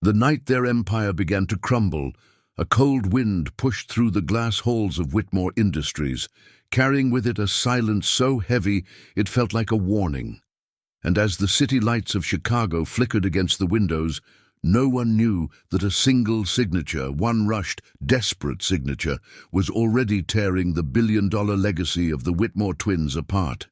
The night their empire began to crumble, a cold wind pushed through the glass halls of Whitmore Industries, carrying with it a silence so heavy it felt like a warning. And as the city lights of Chicago flickered against the windows, no one knew that a single signature, one rushed, desperate signature, was already tearing the billion-dollar legacy of the Whitmore twins apart.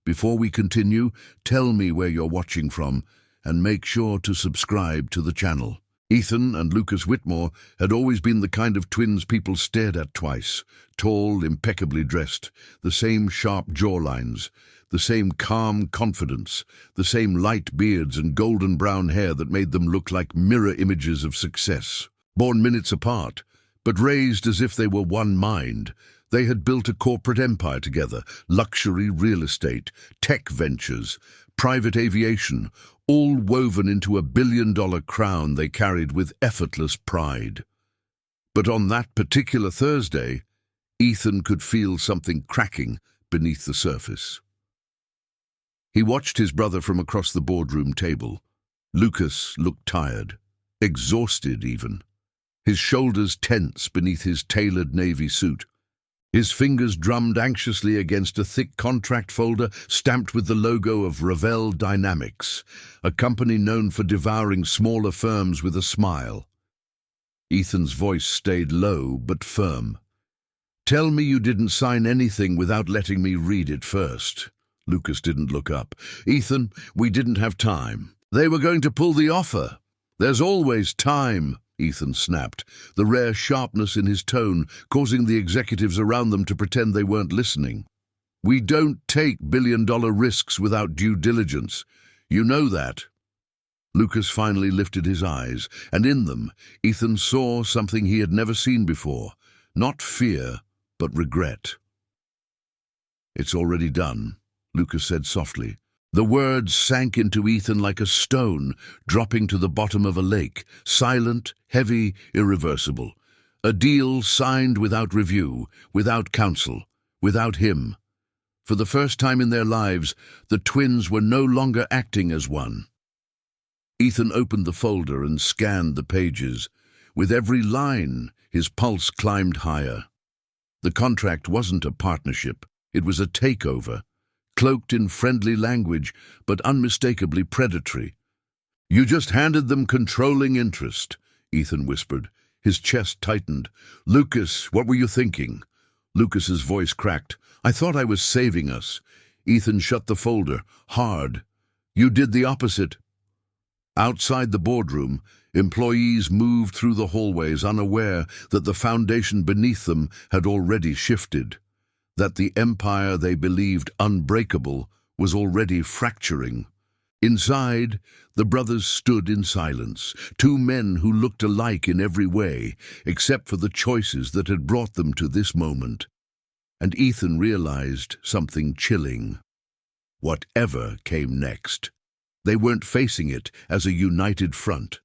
Before we continue, tell me where you're watching from, and make sure to subscribe to the channel. Ethan and Lucas Whitmore had always been the kind of twins people stared at twice. Tall, impeccably dressed, the same sharp jawlines, the same calm confidence, the same light beards and golden brown hair that made them look like mirror images of success. Born minutes apart, but raised as if they were one mind, they had built a corporate empire together: luxury real estate, tech ventures, private aviation, all woven into a billion-dollar crown they carried with effortless pride. But on that particular Thursday, Ethan could feel something cracking beneath the surface. He watched his brother from across the boardroom table. Lucas looked tired, exhausted even, his shoulders tense beneath his tailored navy suit. His fingers drummed anxiously against a thick contract folder stamped with the logo of Ravel Dynamics, a company known for devouring smaller firms with a smile. Ethan's voice stayed low but firm. "Tell me you didn't sign anything without letting me read it first." Lucas didn't look up. "Ethan, we didn't have time. They were going to pull the offer." "There's always time," Ethan snapped, the rare sharpness in his tone causing the executives around them to pretend they weren't listening. "We don't take billion-dollar risks without due diligence. You know that." Lucas finally lifted his eyes, and in them, Ethan saw something he had never seen before. Not fear, but regret. "It's already done," Lucas said softly. The words sank into Ethan like a stone dropping to the bottom of a lake, silent, heavy, irreversible. A deal signed without review, without counsel, without him. For the first time in their lives, the twins were no longer acting as one. Ethan opened the folder and scanned the pages. With every line, his pulse climbed higher. The contract wasn't a partnership, it was a takeover. Cloaked in friendly language, but unmistakably predatory. "You just handed them controlling interest," Ethan whispered. His chest tightened. "Lucas, what were you thinking?" Lucas's voice cracked. "I thought I was saving us." Ethan shut the folder, hard. "You did the opposite." Outside the boardroom, employees moved through the hallways unaware that the foundation beneath them had already shifted. That the empire they believed unbreakable was already fracturing. Inside, the brothers stood in silence, two men who looked alike in every way, except for the choices that had brought them to this moment. And Ethan realized something chilling. Whatever came next, they weren't facing it as a united front.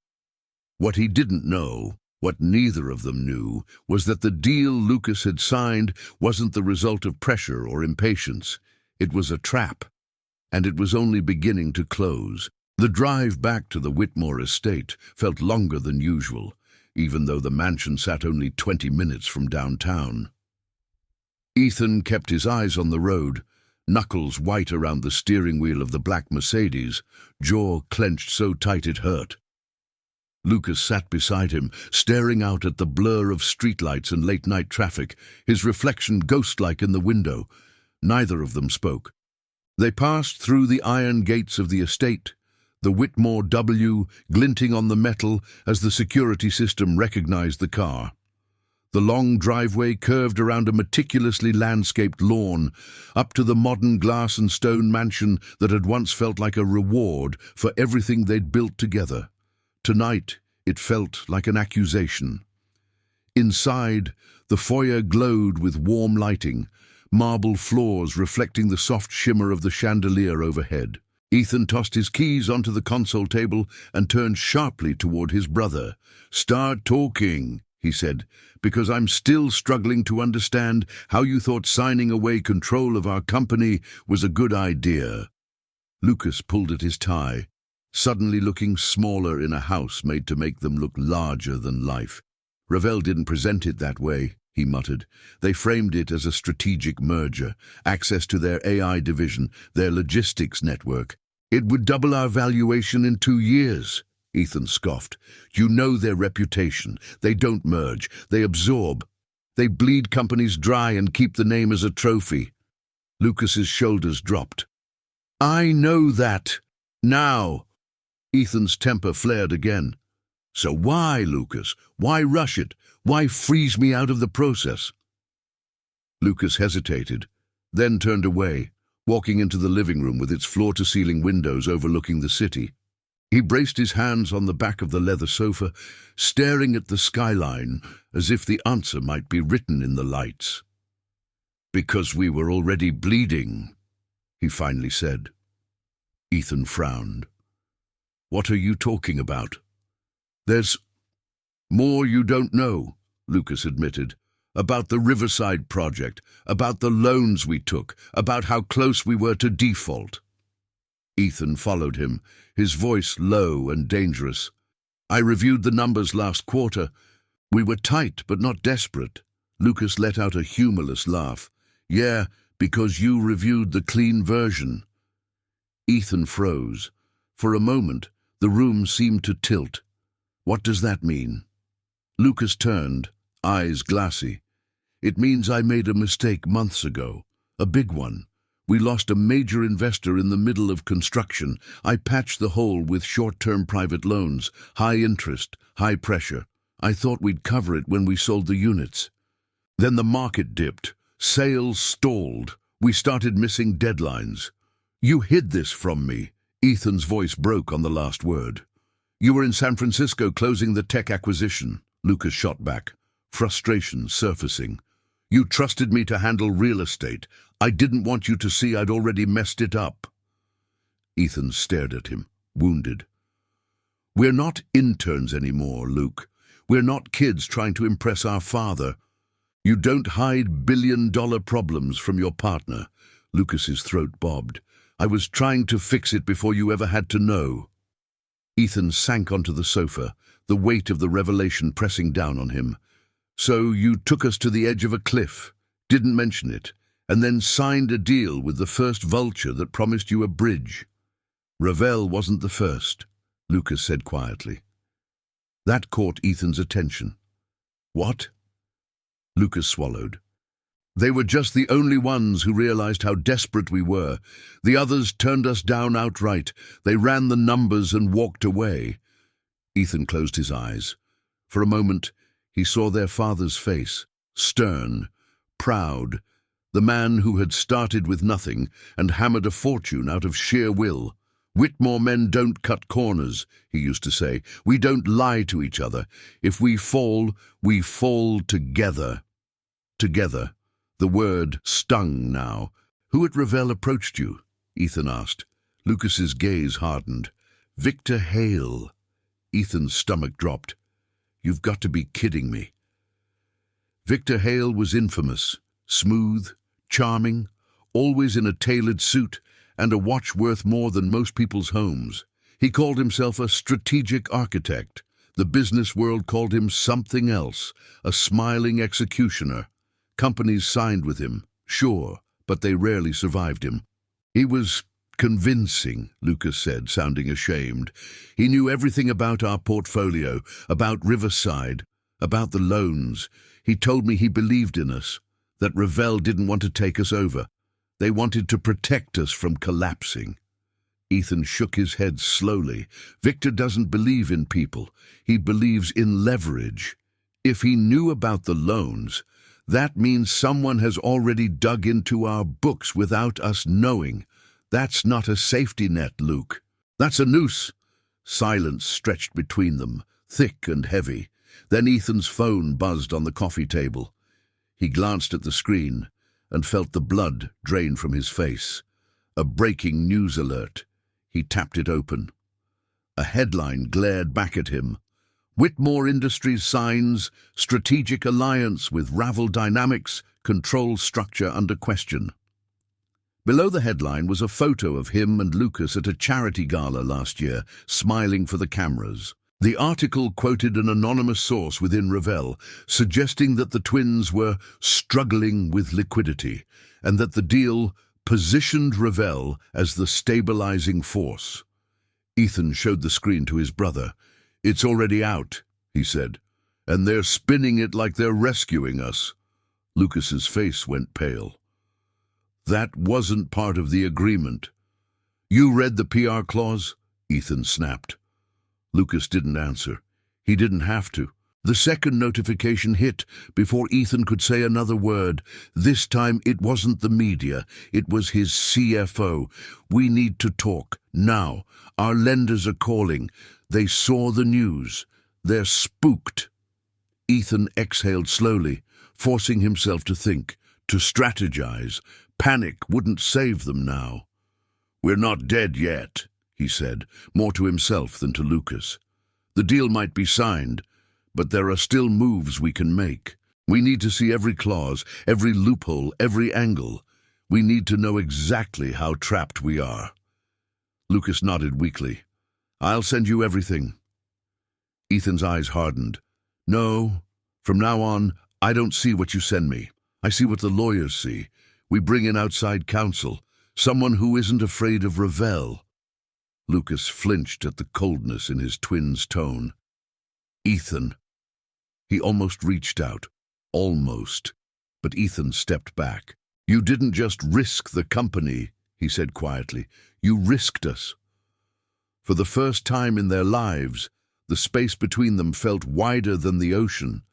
What he didn't know, what neither of them knew, was that the deal Lucas had signed wasn't the result of pressure or impatience. It was a trap, and it was only beginning to close. The drive back to the Whitmore estate felt longer than usual, even though the mansion sat only 20 minutes from downtown. Ethan kept his eyes on the road, knuckles white around the steering wheel of the black Mercedes, jaw clenched so tight it hurt. Lucas sat beside him, staring out at the blur of streetlights and late-night traffic, his reflection ghost-like in the window. Neither of them spoke. They passed through the iron gates of the estate, the Whitmore W glinting on the metal as the security system recognized the car. The long driveway curved around a meticulously landscaped lawn, up to the modern glass and stone mansion that had once felt like a reward for everything they'd built together. Tonight, it felt like an accusation. Inside, the foyer glowed with warm lighting, marble floors reflecting the soft shimmer of the chandelier overhead. Ethan tossed his keys onto the console table and turned sharply toward his brother. "Start talking," he said, "because I'm still struggling to understand how you thought signing away control of our company was a good idea." Lucas pulled at his tie. suddenly looking smaller in a house made to make them look larger than life. Ravel didn't present it that way, he muttered. They framed it as a strategic merger, access to their AI division, their logistics network. It would double our valuation in 2 years, Ethan scoffed. You know their reputation. They don't merge. They absorb. They bleed companies dry and keep the name as a trophy. Lucas's shoulders dropped. I know that. Now. Ethan's temper flared again. So why, Lucas? Why rush it? Why freeze me out of the process? Lucas hesitated, then turned away, walking into the living room with its floor-to-ceiling windows overlooking the city. He braced his hands on the back of the leather sofa, staring at the skyline as if the answer might be written in the lights. Because we were already bleeding, he finally said. Ethan frowned. What are you talking about? There's more you don't know, Lucas admitted. About the Riverside project, about the loans we took, about how close we were to default. Ethan followed him, his voice low and dangerous. I reviewed the numbers last quarter. We were tight but not desperate. Lucas let out a humorless laugh. Yeah, because you reviewed the clean version. Ethan froze. For a moment, the room seemed to tilt. What does that mean? Lucas turned, eyes glassy. It means I made a mistake months ago. A big one. We lost a major investor in the middle of construction. I patched the hole with short-term private loans, high interest, high pressure. I thought we'd cover it when we sold the units. Then the market dipped. Sales stalled. We started missing deadlines. You hid this from me. Ethan's voice broke on the last word. You were in San Francisco closing the tech acquisition. Lucas shot back, frustration surfacing. You trusted me to handle real estate. I didn't want you to see I'd already messed it up. Ethan stared at him, wounded. We're not interns anymore, Luke. We're not kids trying to impress our father. You don't hide billion-dollar problems from your partner. Lucas's throat bobbed. I was trying to fix it before you ever had to know. Ethan sank onto the sofa, the weight of the revelation pressing down on him. So you took us to the edge of a cliff, didn't mention it, and then signed a deal with the first vulture that promised you a bridge. Ravel wasn't the first, Lucas said quietly. That caught Ethan's attention. What? Lucas swallowed. They were just the only ones who realized how desperate we were. The others turned us down outright. They ran the numbers and walked away. Ethan closed his eyes. For a moment, he saw their father's face, stern, proud, the man who had started with nothing and hammered a fortune out of sheer will. Whitmore men don't cut corners, he used to say. We don't lie to each other. If we fall together. Together. The word stung now. Who at Ravel approached you? Ethan asked. Lucas's gaze hardened. Victor Hale. Ethan's stomach dropped. You've got to be kidding me. Victor Hale was infamous, smooth, charming, always in a tailored suit and a watch worth more than most people's homes. He called himself a strategic architect. The business world called him something else, a smiling executioner. Companies signed with him, sure, but they rarely survived him. He was convincing, Lucas said, sounding ashamed. He knew everything about our portfolio, about Riverside, about the loans. He told me he believed in us, that Ravel didn't want to take us over. They wanted to protect us from collapsing. Ethan shook his head slowly. Victor doesn't believe in people. He believes in leverage. If he knew about the loans, that means someone has already dug into our books without us knowing. That's not a safety net, Luke. That's a noose. Silence stretched between them, thick and heavy. Then Ethan's phone buzzed on the coffee table. He glanced at the screen and felt the blood drain from his face. A breaking news alert. He tapped it open. A headline glared back at him. Whitmore Industries signs strategic alliance with Ravel Dynamics, control structure under question. Below the headline was a photo of him and Lucas at a charity gala last year, smiling for the cameras. The article quoted an anonymous source within Revell, suggesting that the twins were struggling with liquidity, and that the deal positioned Revell as the stabilizing force. Ethan showed the screen to his brother. "It's already out," he said, "and they're spinning it like they're rescuing us." Lucas's face went pale. "That wasn't part of the agreement." "You read the PR clause?" Ethan snapped. Lucas didn't answer. He didn't have to. The second notification hit before Ethan could say another word. This time it wasn't the media, it was his CFO. "We need to talk, now. Our lenders are calling. They saw the news. They're spooked." Ethan exhaled slowly, forcing himself to think, to strategize. Panic wouldn't save them now. "We're not dead yet," he said, more to himself than to Lucas. "The deal might be signed, but there are still moves we can make. We need to see every clause, every loophole, every angle. We need to know exactly how trapped we are." Lucas nodded weakly. "I'll send you everything." Ethan's eyes hardened. "No, from now on, I don't see what you send me. I see what the lawyers see. We bring in outside counsel, someone who isn't afraid of Revell." Lucas flinched at the coldness in his twin's tone. "Ethan." He almost reached out. Almost. But Ethan stepped back. "You didn't just risk the company," he said quietly. "You risked us." For the first time in their lives, the space between them felt wider than the ocean.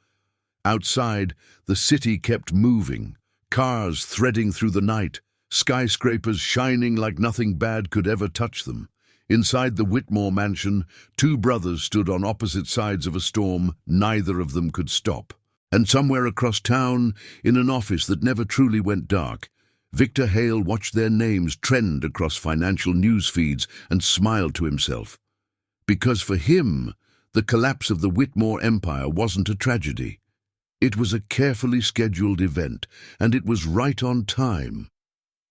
Outside, the city kept moving, cars threading through the night, skyscrapers shining like nothing bad could ever touch them. Inside the Whitmore mansion, two brothers stood on opposite sides of a storm neither of them could stop. And somewhere across town, in an office that never truly went dark, Victor Hale watched their names trend across financial news feeds and smiled to himself. Because for him, the collapse of the Whitmore empire wasn't a tragedy. It was a carefully scheduled event, and it was right on time.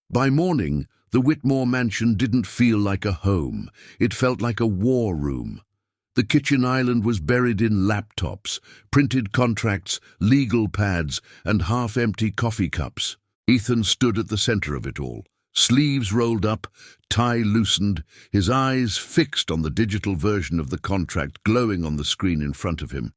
By morning, the Whitmore mansion didn't feel like a home. It felt like a war room. The kitchen island was buried in laptops, printed contracts, legal pads, and half-empty coffee cups. Ethan stood at the center of it all, sleeves rolled up, tie loosened, his eyes fixed on the digital version of the contract glowing on the screen in front of him.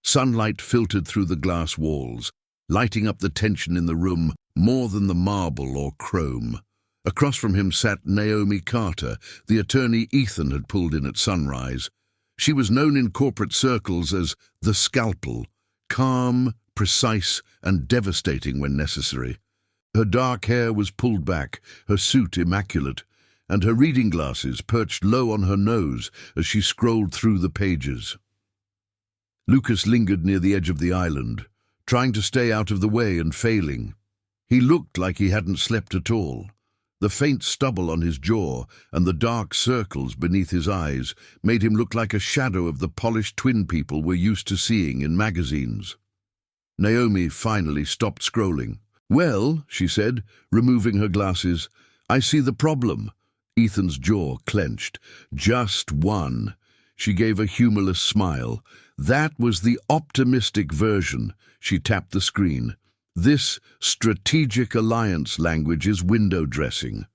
Sunlight filtered through the glass walls, lighting up the tension in the room more than the marble or chrome. Across from him sat Naomi Carter, the attorney Ethan had pulled in at sunrise. She was known in corporate circles as the Scalpel, calm, precise, and devastating when necessary. Her dark hair was pulled back, her suit immaculate, and her reading glasses perched low on her nose as she scrolled through the pages. Lucas lingered near the edge of the island, trying to stay out of the way and failing. He looked like he hadn't slept at all. The faint stubble on his jaw and the dark circles beneath his eyes made him look like a shadow of the polished twin people we're used to seeing in magazines. Naomi finally stopped scrolling. "Well," she said, removing her glasses, "I see the problem." Ethan's jaw clenched. "Just one." She gave a humorless smile. "That was the optimistic version." She tapped the screen. "This strategic alliance language is window dressing.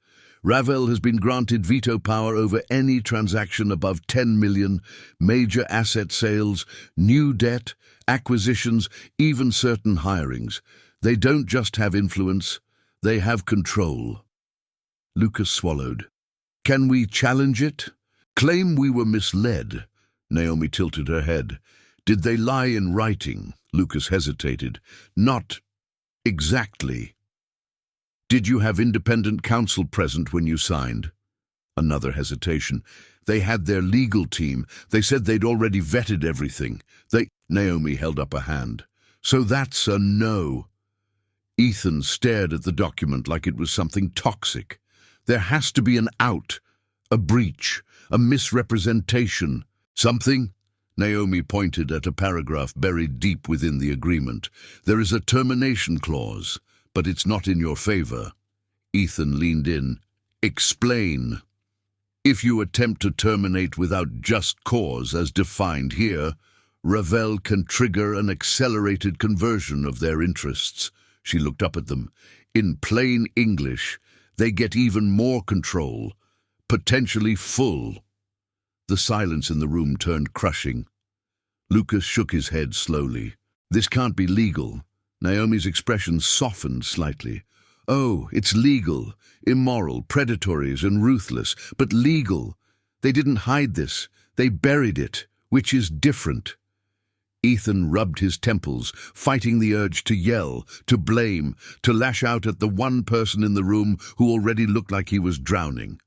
Revell has been granted veto power over any transaction above 10 million, major asset sales, new debt, acquisitions, even certain hirings. They don't just have influence, they have control." Lucas swallowed. "Can we challenge it?" "Claim we were misled." Naomi tilted her head. "Did they lie in writing?" Lucas hesitated. "Not exactly." "Did you have independent counsel present when you signed?" Another hesitation. "They had their legal team. They said they'd already vetted everything. Naomi held up a hand. "So that's a no." Ethan stared at the document like it was something toxic. "There has to be an out, a breach, a misrepresentation. Something?" Naomi pointed at a paragraph buried deep within the agreement. "There is a termination clause, but it's not in your favor." Ethan leaned in. Explain. If you attempt to terminate without just cause as defined here, Ravel can trigger an accelerated conversion of their interests. She looked up at them. In plain English, they get even more control, potentially full. The silence in the room turned crushing. Lucas shook his head slowly. This can't be legal. Naomi's expression softened slightly. Oh, it's legal, immoral, predatory, and ruthless, but legal. They didn't hide this. They buried it, which is different. Ethan rubbed his temples, fighting the urge to yell, to blame, to lash out at the one person in the room who already looked like he was drowning.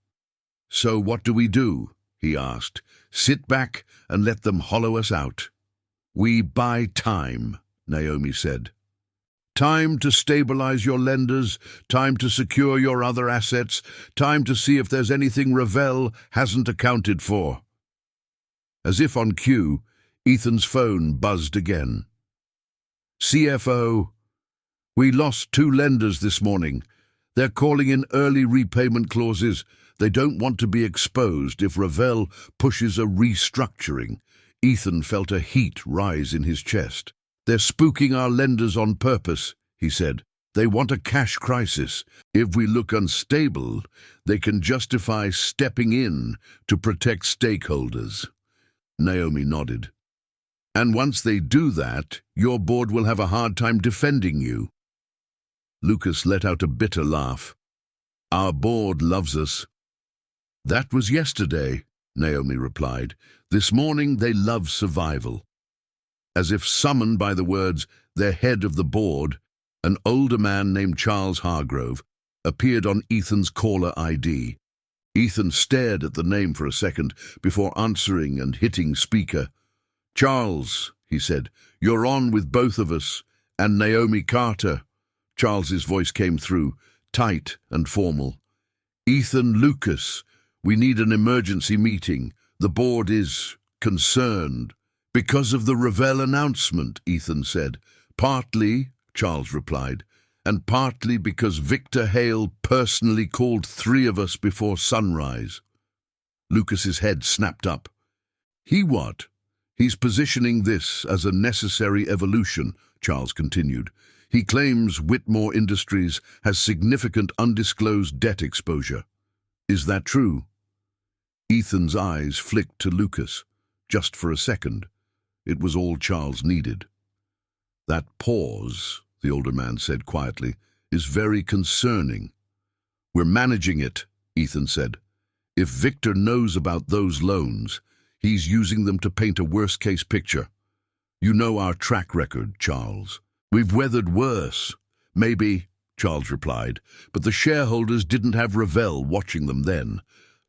So what do we do? He asked. Sit back and let them hollow us out. We buy time, Naomi said. Time to stabilize your lenders, time to secure your other assets, time to see if there's anything Ravel hasn't accounted for. As if on cue, Ethan's phone buzzed again. CFO, we lost 2 lenders this morning. They're calling in early repayment clauses. They don't want to be exposed if Ravel pushes a restructuring. Ethan felt a heat rise in his chest. They're spooking our lenders on purpose, he said. They want a cash crisis. If we look unstable, they can justify stepping in to protect stakeholders. Naomi nodded. And once they do that, your board will have a hard time defending you. Lucas let out a bitter laugh. Our board loves us. That was yesterday, Naomi replied. This morning they love survival. As if summoned by the words, their head of the board, an older man named Charles Hargrove, appeared on Ethan's caller ID. Ethan stared at the name for a second before answering and hitting speaker. Charles, he said, you're on with both of us, and Naomi Carter. Charles's voice came through, tight and formal. Ethan, Lucas, we need an emergency meeting. The board is concerned. Because of the Ravel announcement, Ethan said. Partly, Charles replied, and partly because Victor Hale personally called 3 of us before sunrise. Lucas's head snapped up. He what? He's positioning this as a necessary evolution, Charles continued. He claims Whitmore Industries has significant undisclosed debt exposure. Is that true? Ethan's eyes flicked to Lucas, just for a second. It was all Charles needed. That pause, the older man said quietly, is very concerning. We're managing it, Ethan said. If Victor knows about those loans, he's using them to paint a worst-case picture. You know our track record, Charles. We've weathered worse. Maybe, Charles replied, but the shareholders didn't have Ravel watching them then.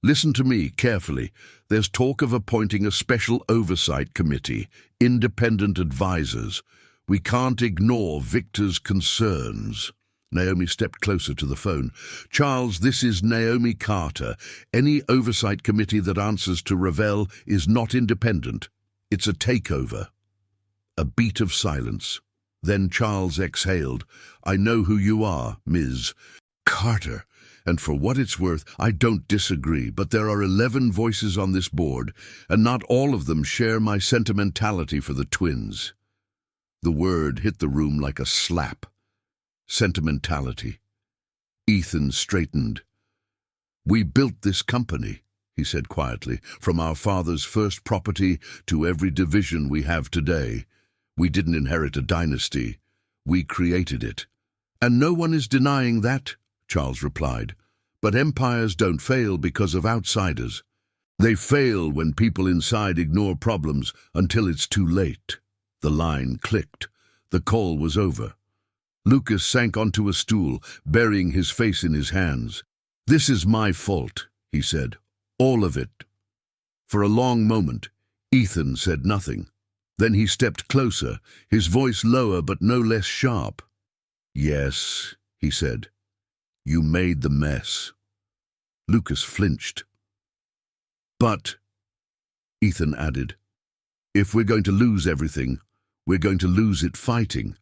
Listen to me carefully. There's talk of appointing a special oversight committee, independent advisors. We can't ignore Victor's concerns. Naomi stepped closer to the phone. Charles, this is Naomi Carter. Any oversight committee that answers to Ravel is not independent. It's a takeover. A beat of silence. Then Charles exhaled. I know who you are, Ms. Carter. And for what it's worth, I don't disagree, but there are 11 voices on this board, and not all of them share my sentimentality for the twins. The word hit the room like a slap. Sentimentality. Ethan straightened. We built this company, he said quietly, from our father's first property to every division we have today. We didn't inherit a dynasty. We created it. And no one is denying that, Charles replied. But empires don't fail because of outsiders. They fail when people inside ignore problems until it's too late. The line clicked. The call was over. Lucas sank onto a stool, burying his face in his hands. This is my fault, he said. All of it. For a long moment, Ethan said nothing. Then he stepped closer, his voice lower but no less sharp. Yes, he said. You made the mess. Lucas flinched. But, Ethan added, if we're going to lose everything, we're going to lose it fighting.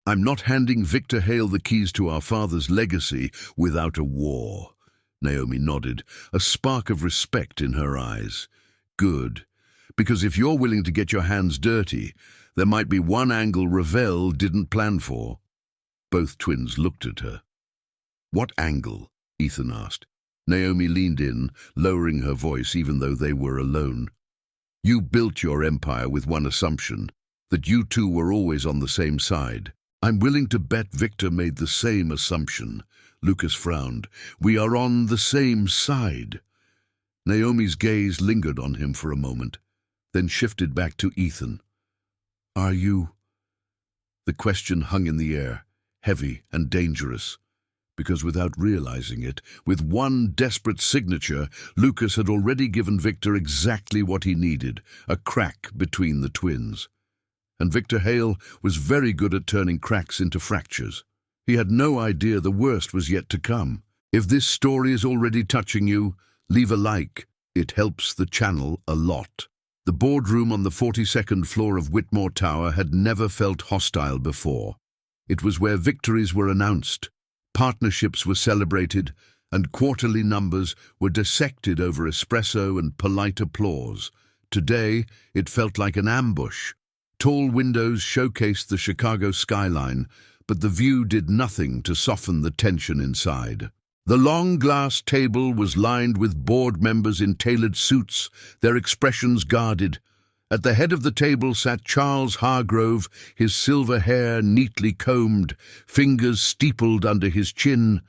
I'm not handing Victor Hale the keys to our father's legacy without a war. Naomi nodded, a spark of respect in her eyes. Good, because if you're willing to get your hands dirty, there might be one angle Ravel didn't plan for. Both twins looked at her. What angle? Ethan asked. Naomi leaned in, lowering her voice even though they were alone. You built your empire with one assumption, that you two were always on the same side. I'm willing to bet Victor made the same assumption. Lucas frowned. We are on the same side. Naomi's gaze lingered on him for a moment, then shifted back to Ethan. Are you? The question hung in the air, heavy and dangerous, because without realizing it, with one desperate signature, Lucas had already given Victor exactly what he needed, a crack between the twins. And Victor Hale was very good at turning cracks into fractures. He had no idea the worst was yet to come. If this story is already touching you, leave a like. It helps the channel a lot. The boardroom on the 42nd floor of Whitmore Tower had never felt hostile before. It was where victories were announced, partnerships were celebrated, and quarterly numbers were dissected over espresso and polite applause. Today, it felt like an ambush. Tall windows showcased the Chicago skyline, but the view did nothing to soften the tension inside. The long glass table was lined with board members in tailored suits, their expressions guarded. At the head of the table sat Charles Hargrove, his silver hair neatly combed, fingers steepled under his chin,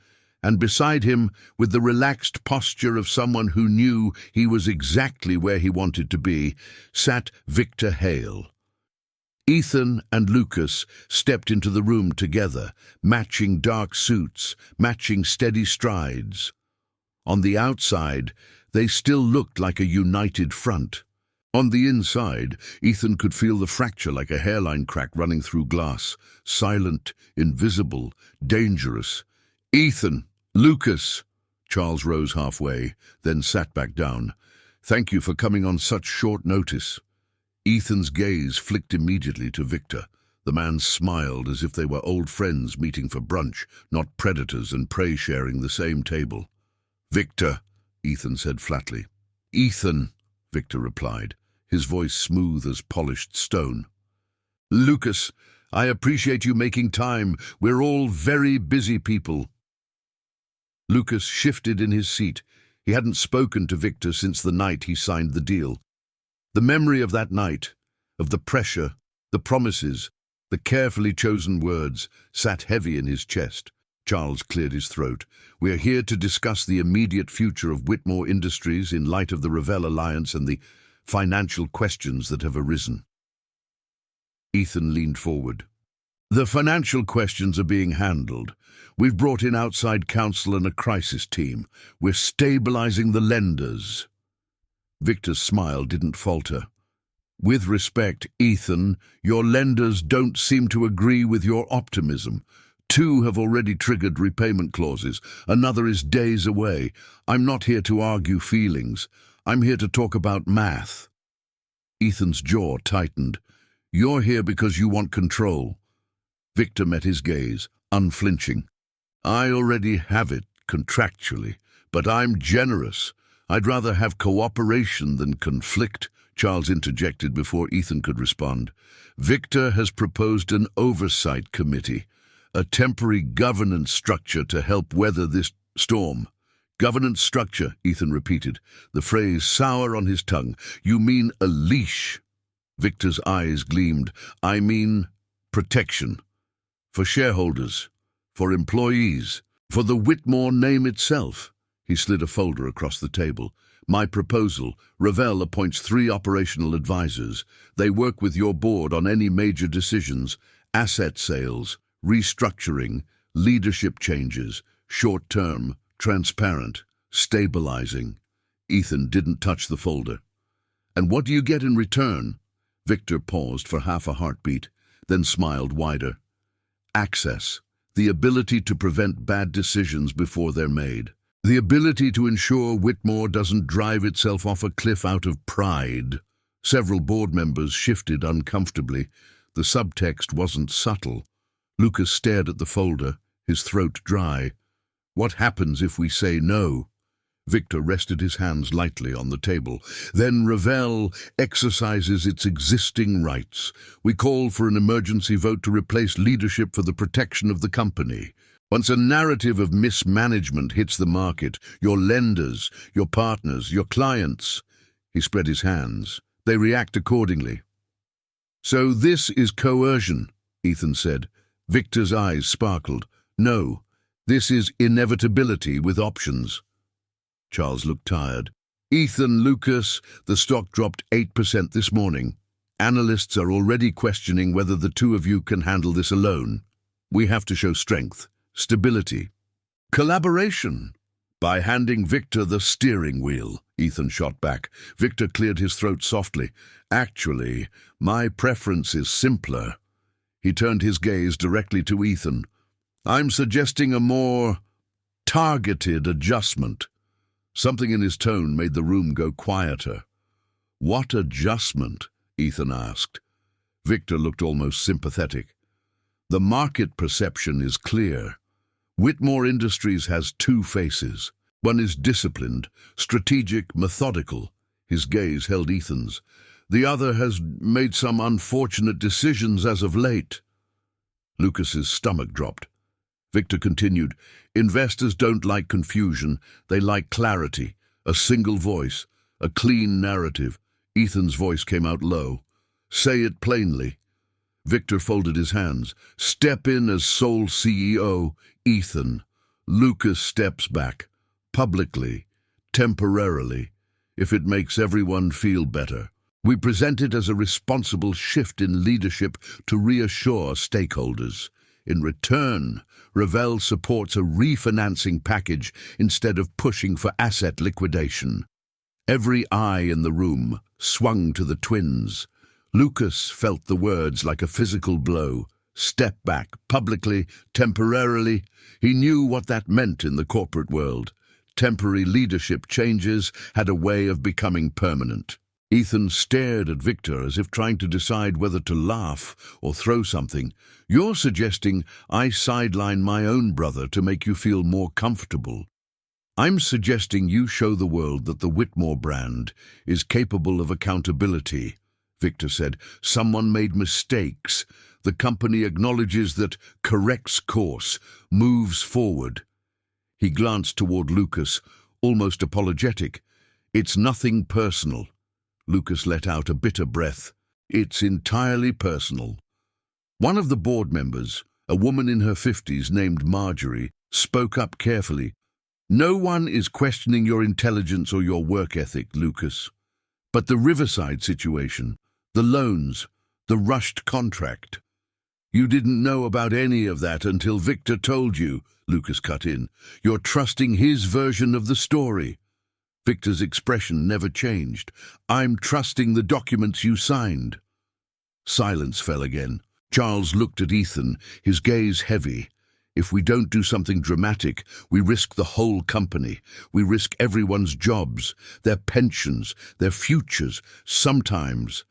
and beside him, with the relaxed posture of someone who knew he was exactly where he wanted to be, sat Victor Hale. Ethan and Lucas stepped into the room together, matching dark suits, matching steady strides. On the outside, they still looked like a united front. On the inside, Ethan could feel the fracture like a hairline crack running through glass, silent, invisible, dangerous. Ethan, Lucas! Charles rose halfway, then sat back down. Thank you for coming on such short notice. Ethan's gaze flicked immediately to Victor. The man smiled as if they were old friends meeting for brunch, not predators and prey sharing the same table. Victor, Ethan said flatly. Ethan, Victor replied, his voice smooth as polished stone. Lucas, I appreciate you making time. We're all very busy people. Lucas shifted in his seat. He hadn't spoken to Victor since the night he signed the deal. The memory of that night, of the pressure, the promises, the carefully chosen words, sat heavy in his chest. Charles cleared his throat. We are here to discuss the immediate future of Whitmore Industries in light of the Ravel Alliance and the financial questions that have arisen. Ethan leaned forward. The financial questions are being handled. We've brought in outside counsel and a crisis team. We're stabilizing the lenders. Victor's smile didn't falter. With respect, Ethan, your lenders don't seem to agree with your optimism. 2 have already triggered repayment clauses. Another is days away. I'm not here to argue feelings. I'm here to talk about math. Ethan's jaw tightened. You're here because you want control. Victor met his gaze, unflinching. I already have it, contractually, but I'm generous. I'd rather have cooperation than conflict, Charles interjected before Ethan could respond. Victor has proposed an oversight committee, a temporary governance structure to help weather this storm. Governance structure, Ethan repeated, the phrase sour on his tongue. You mean a leash? Victor's eyes gleamed. I mean protection. For shareholders, for employees, for the Whitmore name itself. He slid a folder across the table. My proposal, Ravel appoints 3 operational advisors. They work with your board on any major decisions, asset sales, restructuring, leadership changes, short-term, transparent, stabilizing. Ethan didn't touch the folder. And what do you get in return? Victor paused for half a heartbeat, then smiled wider. Access, the ability to prevent bad decisions before they're made. The ability to ensure Whitmore doesn't drive itself off a cliff out of pride. Several board members shifted uncomfortably. The subtext wasn't subtle. Lucas stared at the folder, his throat dry. What happens if we say no? Victor rested his hands lightly on the table. Then Revell exercises its existing rights. We call for an emergency vote to replace leadership for the protection of the company. Once a narrative of mismanagement hits the market, your lenders, your partners, your clients, he spread his hands. They react accordingly. So this is coercion, Ethan said. Victor's eyes sparkled. No, this is inevitability with options. Charles looked tired. Ethan, Lucas, the stock dropped 8% this morning. Analysts are already questioning whether the two of you can handle this alone. We have to show strength, stability, collaboration. By handing Victor the steering wheel, Ethan shot back. Victor cleared his throat softly. Actually, my preference is simpler. He turned his gaze directly to Ethan. I'm suggesting a more targeted adjustment. Something in his tone made the room go quieter. What adjustment? Ethan asked. Victor looked almost sympathetic. The market perception is clear. Whitmore Industries has two faces. One is disciplined, strategic, methodical. His gaze held Ethan's. The other has made some unfortunate decisions as of late. Lucas's stomach dropped. Victor continued, investors don't like confusion, they like clarity, a single voice, a clean narrative. Ethan's voice came out low. Say it plainly. Victor folded his hands. Step in as sole CEO, Ethan. Lucas steps back, publicly, temporarily, if it makes everyone feel better. We present it as a responsible shift in leadership to reassure stakeholders. In return, Revell supports a refinancing package instead of pushing for asset liquidation. Every eye in the room swung to the twins. Lucas felt the words like a physical blow. Step back, publicly, temporarily. He knew what that meant in the corporate world. Temporary leadership changes had a way of becoming permanent. Ethan stared at Victor as if trying to decide whether to laugh or throw something. You're suggesting I sideline my own brother to make you feel more comfortable. I'm suggesting you show the world that the Whitmore brand is capable of accountability, Victor said. Someone made mistakes. The company acknowledges that, corrects course, moves forward. He glanced toward Lucas, almost apologetic. It's nothing personal. Lucas let out a bitter breath. It's entirely personal. One of the board members, a woman in her 50s named Marjorie, spoke up carefully. No one is questioning your intelligence or your work ethic, Lucas. But the Riverside situation, the loans, the rushed contract. You didn't know about any of that until Victor told you, Lucas cut in. You're trusting his version of the story. Victor's expression never changed. I'm trusting the documents you signed. Silence fell again. Charles looked at Ethan, his gaze heavy. If we don't do something dramatic, we risk the whole company. We risk everyone's jobs, their pensions, their futures. Sometimes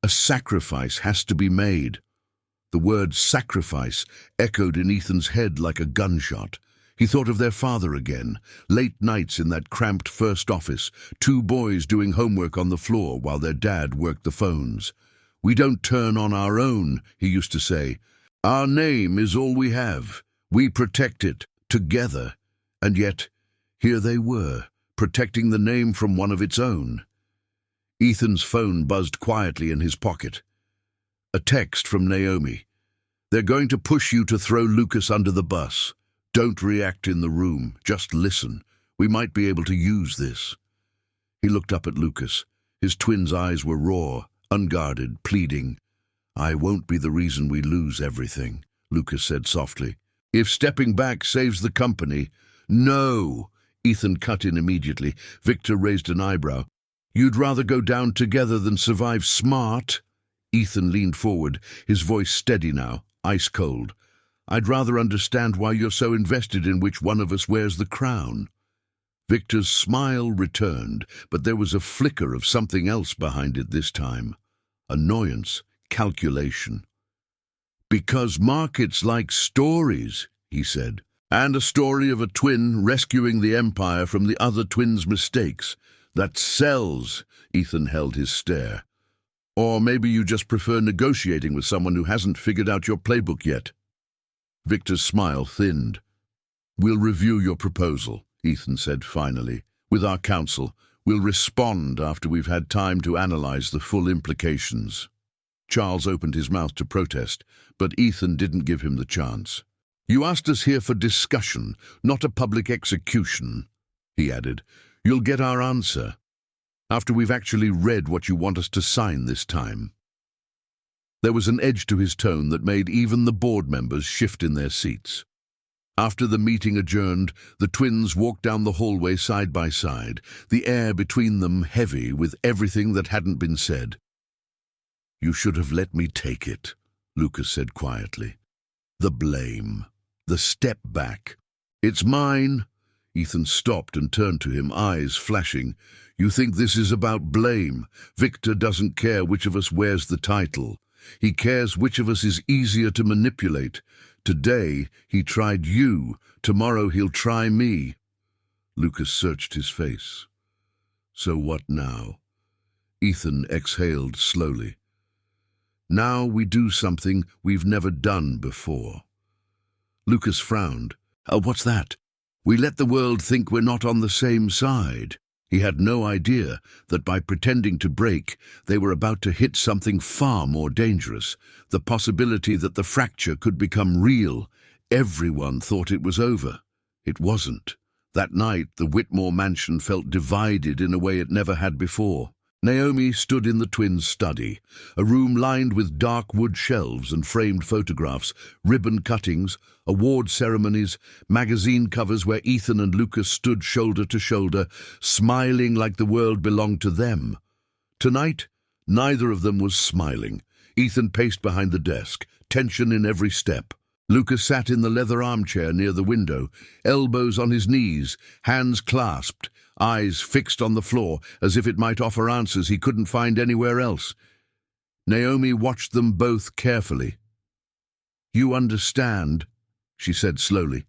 a sacrifice has to be made. The word sacrifice echoed in Ethan's head like a gunshot. He thought of their father again, late nights in that cramped first office, two boys doing homework on the floor while their dad worked the phones. We don't turn on our own, he used to say. Our name is all we have. We protect it, together. And yet, here they were, protecting the name from one of its own. Ethan's phone buzzed quietly in his pocket. A text from Naomi. They're going to push you to throw Lucas under the bus. Don't react in the room, just listen. We might be able to use this. He looked up at Lucas. His twin's eyes were raw, unguarded, pleading. I won't be the reason we lose everything, Lucas said softly. If stepping back saves the company. No, Ethan cut in immediately. Victor raised an eyebrow. You'd rather go down together than survive smart? Ethan leaned forward, his voice steady now, ice cold. I'd rather understand why you're so invested in which one of us wears the crown. Victor's smile returned, but there was a flicker of something else behind it this time. Annoyance, calculation. Because markets like stories, he said, and a story of a twin rescuing the Empire from the other twin's mistakes. That sells. Ethan held his stare. Or maybe you just prefer negotiating with someone who hasn't figured out your playbook yet. Victor's smile thinned. We'll review your proposal, Ethan said finally. With our counsel, we'll respond after we've had time to analyze the full implications. Charles opened his mouth to protest, but Ethan didn't give him the chance. You asked us here for discussion, not a public execution, he added. You'll get our answer after we've actually read what you want us to sign this time. There was an edge to his tone that made even the board members shift in their seats. After the meeting adjourned, the twins walked down the hallway side by side, the air between them heavy with everything that hadn't been said. You should have let me take it, Lucas said quietly. The blame, the step back. It's mine. Ethan stopped and turned to him, eyes flashing. You think this is about blame? Victor doesn't care which of us wears the title. He cares which of us is easier to manipulate. Today, he tried you. Tomorrow, he'll try me. Lucas searched his face. So what now? Ethan exhaled slowly. Now we do something we've never done before. Lucas frowned. What's that? We let the world think we're not on the same side. He had no idea that by pretending to break, they were about to hit something far more dangerous, the possibility that the fracture could become real. Everyone thought it was over. It wasn't. That night, the Whitmore mansion felt divided in a way it never had before. Naomi stood in the twins' study, a room lined with dark wood shelves and framed photographs, ribbon cuttings, award ceremonies, magazine covers where Ethan and Lucas stood shoulder to shoulder, smiling like the world belonged to them. Tonight, neither of them was smiling. Ethan paced behind the desk, tension in every step. Lucas sat in the leather armchair near the window, elbows on his knees, hands clasped, eyes fixed on the floor as if it might offer answers he couldn't find anywhere else. Naomi watched them both carefully. You understand, she said slowly,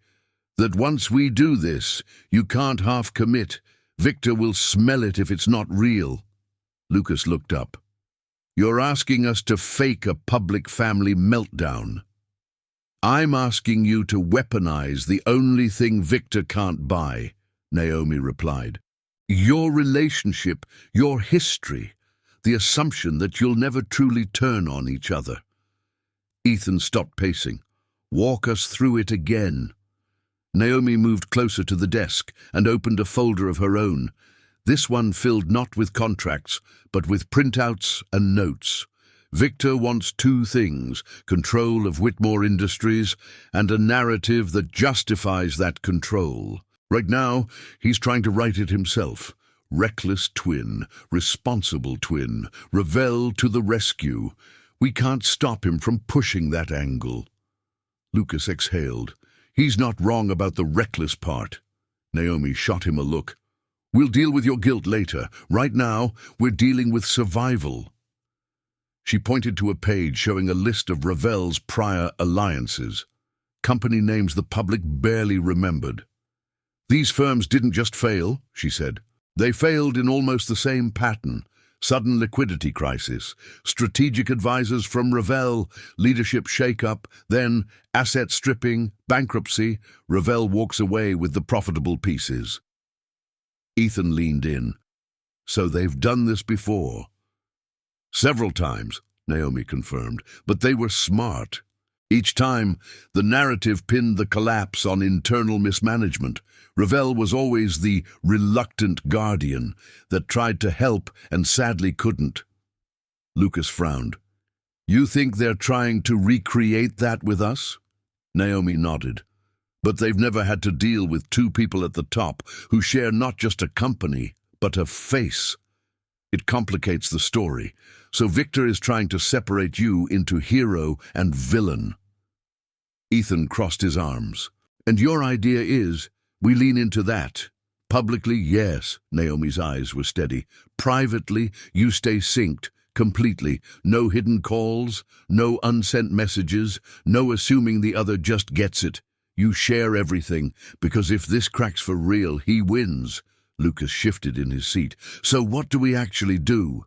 that once we do this, you can't half commit. Victor will smell it if it's not real. Lucas looked up. You're asking us to fake a public family meltdown. I'm asking you to weaponize the only thing Victor can't buy, Naomi replied. Your relationship, your history, the assumption that you'll never truly turn on each other. Ethan stopped pacing. Walk us through it again. Naomi moved closer to the desk and opened a folder of her own. This one filled not with contracts, but with printouts and notes. Victor wants two things, control of Whitmore Industries and a narrative that justifies that control. Right now, he's trying to write it himself. Reckless twin, responsible twin, Ravel to the rescue. We can't stop him from pushing that angle. Lucas exhaled. He's not wrong about the reckless part. Naomi shot him a look. We'll deal with your guilt later. Right now, we're dealing with survival. She pointed to a page showing a list of Ravel's prior alliances, company names the public barely remembered. These firms didn't just fail, she said. They failed in almost the same pattern. Sudden liquidity crisis, strategic advisors from Ravel, leadership shake-up, then asset stripping, bankruptcy. Ravel walks away with the profitable pieces. Ethan leaned in. So they've done this before. Several times, Naomi confirmed, but they were smart. Each time, the narrative pinned the collapse on internal mismanagement. Ravel was always the reluctant guardian that tried to help and sadly couldn't. Lucas frowned. You think they're trying to recreate that with us? Naomi nodded. But they've never had to deal with two people at the top who share not just a company, but a face. It complicates the story. So Victor is trying to separate you into hero and villain. Ethan crossed his arms. And your idea is, we lean into that. Publicly, yes, Naomi's eyes were steady. Privately, you stay synced, completely. No hidden calls, no unsent messages, no assuming the other just gets it. You share everything, because if this cracks for real, he wins. Lucas shifted in his seat. So what do we actually do?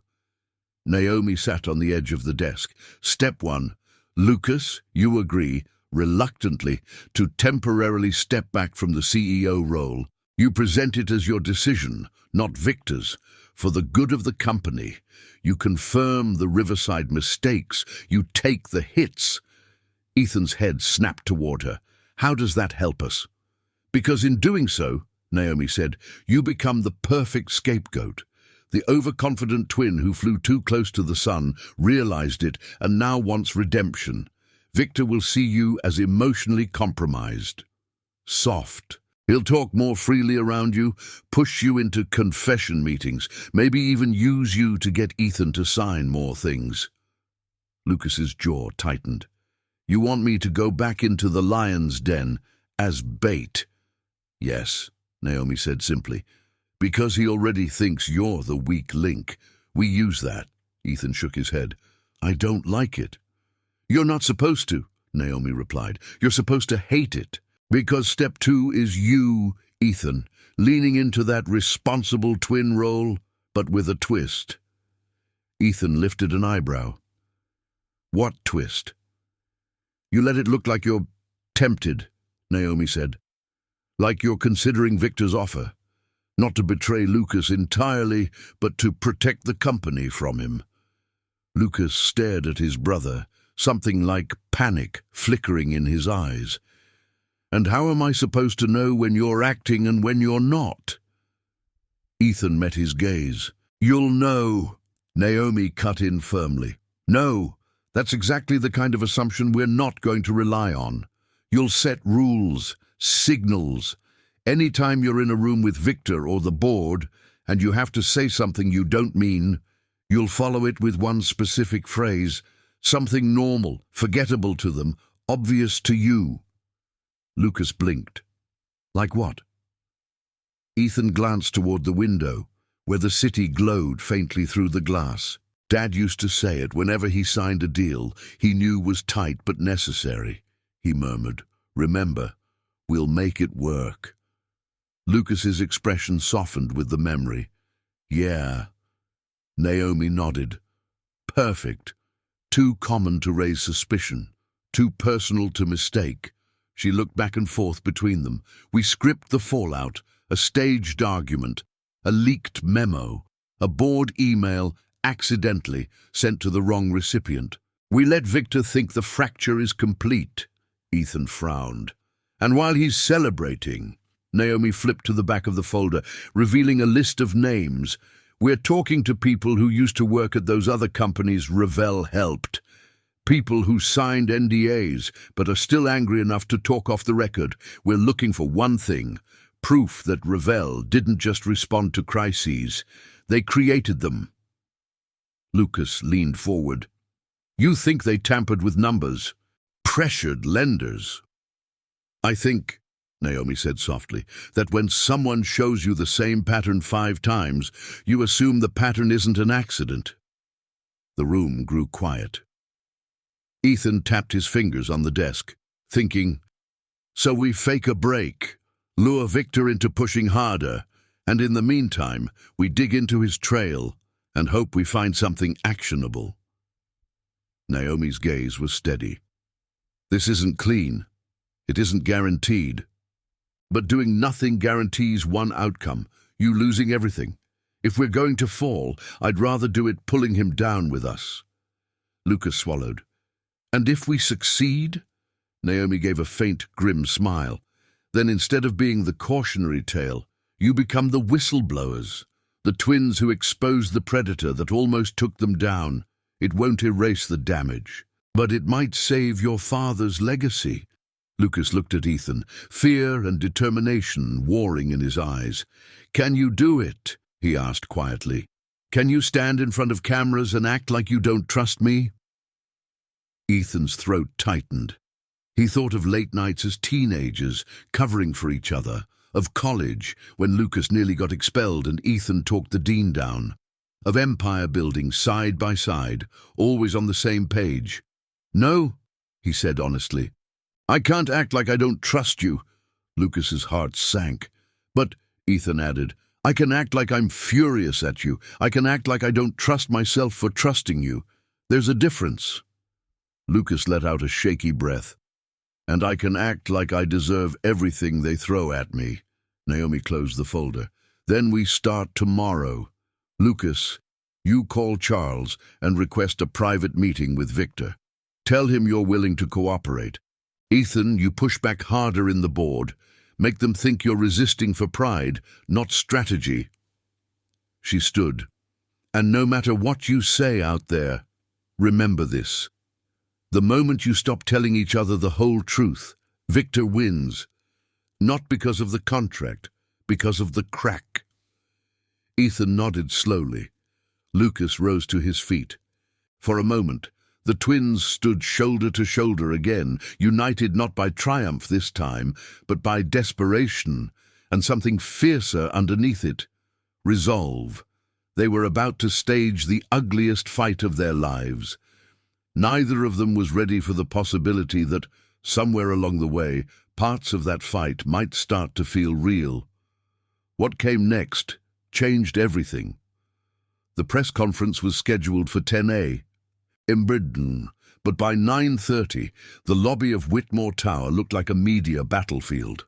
Naomi sat on the edge of the desk. Step 1. Lucas, you agree, reluctantly, to temporarily step back from the CEO role. You present it as your decision, not Victor's, for the good of the company. You confirm the Riverside mistakes. You take the hits. Ethan's head snapped toward her. How does that help us? Because in doing so, Naomi said, you become the perfect scapegoat. The overconfident twin who flew too close to the sun realized it and now wants redemption. Victor will see you as emotionally compromised. Soft. He'll talk more freely around you, push you into confession meetings, maybe even use you to get Ethan to sign more things. Lucas's jaw tightened. You want me to go back into the lion's den as bait? Yes, Naomi said simply. Because he already thinks you're the weak link. We use that. Ethan shook his head. I don't like it. You're not supposed to, Naomi replied. You're supposed to hate it. Because step 2 is you, Ethan, leaning into that responsible twin role, but with a twist. Ethan lifted an eyebrow. What twist? You let it look like you're tempted, Naomi said. Like you're considering Victor's offer. Not to betray Lucas entirely, but to protect the company from him. Lucas stared at his brother, something like panic flickering in his eyes. And how am I supposed to know when you're acting and when you're not? Ethan met his gaze. You'll know, Naomi cut in firmly. No, that's exactly the kind of assumption we're not going to rely on. You'll set rules, signals. Anytime you're in a room with Victor or the board and you have to say something you don't mean, you'll follow it with one specific phrase, something normal, forgettable to them, obvious to you. Lucas blinked. Like what? Ethan glanced toward the window, where the city glowed faintly through the glass. Dad used to say it whenever he signed a deal he knew was tight but necessary. He murmured, Remember, we'll make it work. Lucas's expression softened with the memory. Yeah. Naomi nodded. Perfect. Too common to raise suspicion. Too personal to mistake. She looked back and forth between them. We script the fallout, a staged argument, a leaked memo, a board email accidentally sent to the wrong recipient. We let Victor think the fracture is complete. Ethan frowned. And while he's celebrating, Naomi flipped to the back of the folder, revealing a list of names. We're talking to people who used to work at those other companies Revell helped. People who signed NDAs but are still angry enough to talk off the record. We're looking for one thing, proof that Revell didn't just respond to crises. They created them. Lucas leaned forward. You think they tampered with numbers? Pressured lenders? I think, Naomi said softly, that when someone shows you the same pattern 5 times, you assume the pattern isn't an accident. The room grew quiet. Ethan tapped his fingers on the desk, thinking, so we fake a break, lure Victor into pushing harder, and in the meantime, we dig into his trail and hope we find something actionable. Naomi's gaze was steady. This isn't clean. It isn't guaranteed. But doing nothing guarantees one outcome, you losing everything. If we're going to fall, I'd rather do it pulling him down with us. Lucas swallowed. And if we succeed? Naomi gave a faint, grim smile. Then instead of being the cautionary tale, you become the whistleblowers, the twins who exposed the predator that almost took them down. It won't erase the damage, but it might save your father's legacy. Lucas looked at Ethan, fear and determination warring in his eyes. Can you do it? He asked quietly. Can you stand in front of cameras and act like you don't trust me? Ethan's throat tightened. He thought of late nights as teenagers, covering for each other, of college, when Lucas nearly got expelled and Ethan talked the dean down. of empire building side by side, always on the same page. "No," he said honestly. "I can't act like I don't trust you." Lucas's heart sank. "But," Ethan added, "I can act like I'm furious at you. I can act like I don't trust myself for trusting you. There's a difference." Lucas let out a shaky breath. "And I can act like I deserve everything they throw at me." Naomi closed the folder. "Then we start tomorrow. Lucas, you call Charles and request a private meeting with Victor. Tell him you're willing to cooperate. Ethan, you push back harder in the board. Make them think you're resisting for pride, not strategy." She stood. "And no matter what you say out there, remember this. The moment you stop telling each other the whole truth, Victor wins. Not because of the contract, because of the crack." Ethan nodded slowly. Lucas rose to his feet. For a moment, the twins stood shoulder to shoulder again, united not by triumph this time, but by desperation, and something fiercer underneath it. Resolve. They were about to stage the ugliest fight of their lives. Neither of them was ready for the possibility that, somewhere along the way, parts of that fight might start to feel real. What came next changed everything. The press conference was scheduled for 10 a.m., but by 9:30, the lobby of Whitmore Tower looked like a media battlefield.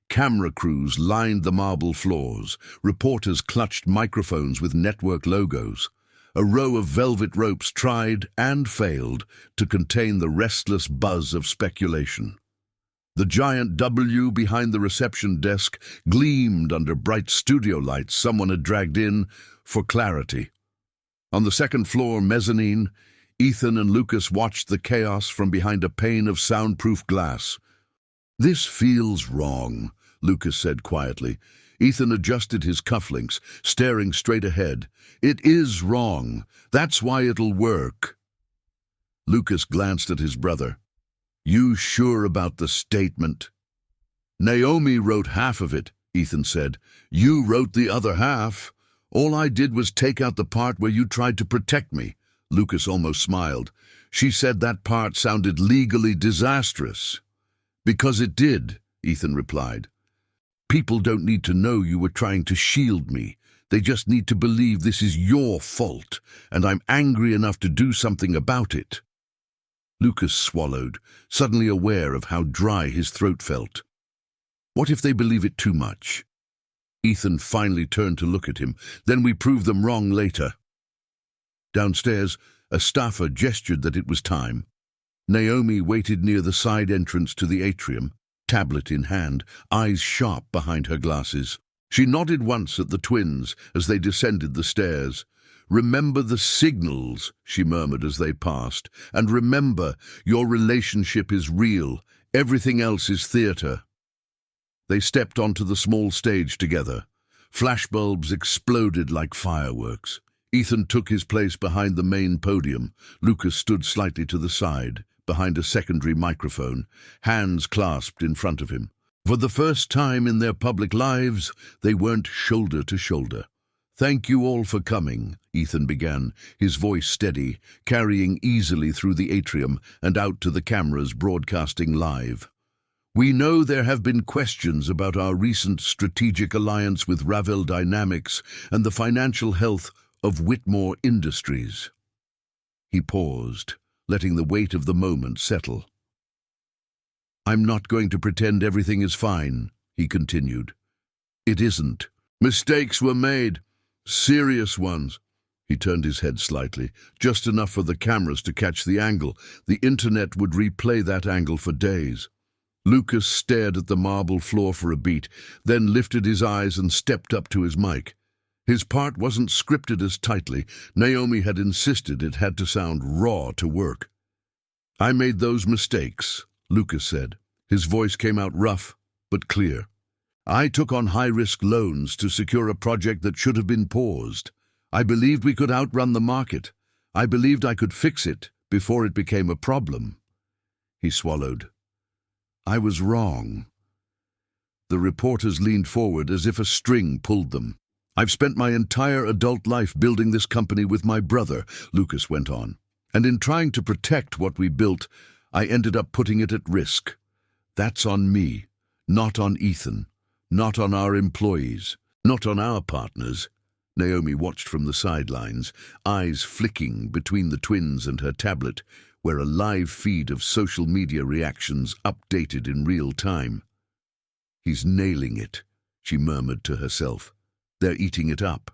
Camera crews lined the marble floors. Reporters clutched microphones with network logos. A row of velvet ropes tried and failed to contain the restless buzz of speculation. The giant W behind the reception desk gleamed under bright studio lights someone had dragged in for clarity. On the second-floor mezzanine, Ethan and Lucas watched the chaos from behind a pane of soundproof glass. "This feels wrong," Lucas said quietly. Ethan adjusted his cufflinks, staring straight ahead. "It is wrong. That's why it'll work." Lucas glanced at his brother. "You sure about the statement?" "Naomi wrote half of it," Ethan said. "You wrote the other half. All I did was take out the part where you tried to protect me." Lucas almost smiled. "She said that part sounded legally disastrous." "Because it did," Ethan replied. "People don't need to know you were trying to shield me. They just need to believe this is your fault, and I'm angry enough to do something about it." Lucas swallowed, suddenly aware of how dry his throat felt. What if they believe it too much? Ethan finally turned to look at him. "Then we prove them wrong later." Downstairs, a staffer gestured that it was time. Naomi waited near the side entrance to the atrium, tablet in hand, eyes sharp behind her glasses. She nodded once at the twins as they descended the stairs. "Remember the signals," she murmured as they passed, "and remember, your relationship is real. Everything else is theater." They stepped onto the small stage together. Flashbulbs exploded like fireworks. Ethan took his place behind the main podium. Lucas stood slightly to the side, behind a secondary microphone, hands clasped in front of him. For the first time in their public lives, they weren't shoulder to shoulder. "Thank you all for coming," Ethan began, his voice steady, carrying easily through the atrium and out to the cameras broadcasting live. "We know there have been questions about our recent strategic alliance with Ravel Dynamics and the financial health of Whitmore Industries." He paused, letting the weight of the moment settle. "I'm not going to pretend everything is fine," he continued. "It isn't. Mistakes were made. Serious ones." He turned his head slightly, just enough for the cameras to catch the angle. The internet would replay that angle for days. Lucas stared at the marble floor for a beat, then lifted his eyes and stepped up to his mic. His part wasn't scripted as tightly. Naomi had insisted it had to sound raw to work. "I made those mistakes," Lucas said. His voice came out rough, but clear. "I took on high-risk loans to secure a project that should have been paused. I believed we could outrun the market. I believed I could fix it before it became a problem." He swallowed. "I was wrong." The reporters leaned forward as if a string pulled them. I've spent my entire adult life building this company with my brother, Lucas went on. And in trying to protect what we built, I ended up putting it at risk. That's on me, not on Ethan, not on our employees, not on our partners. Naomi watched from the sidelines, eyes flicking between the twins and her tablet, where a live feed of social media reactions updated in real time. He's nailing it, she murmured to herself. They're eating it up.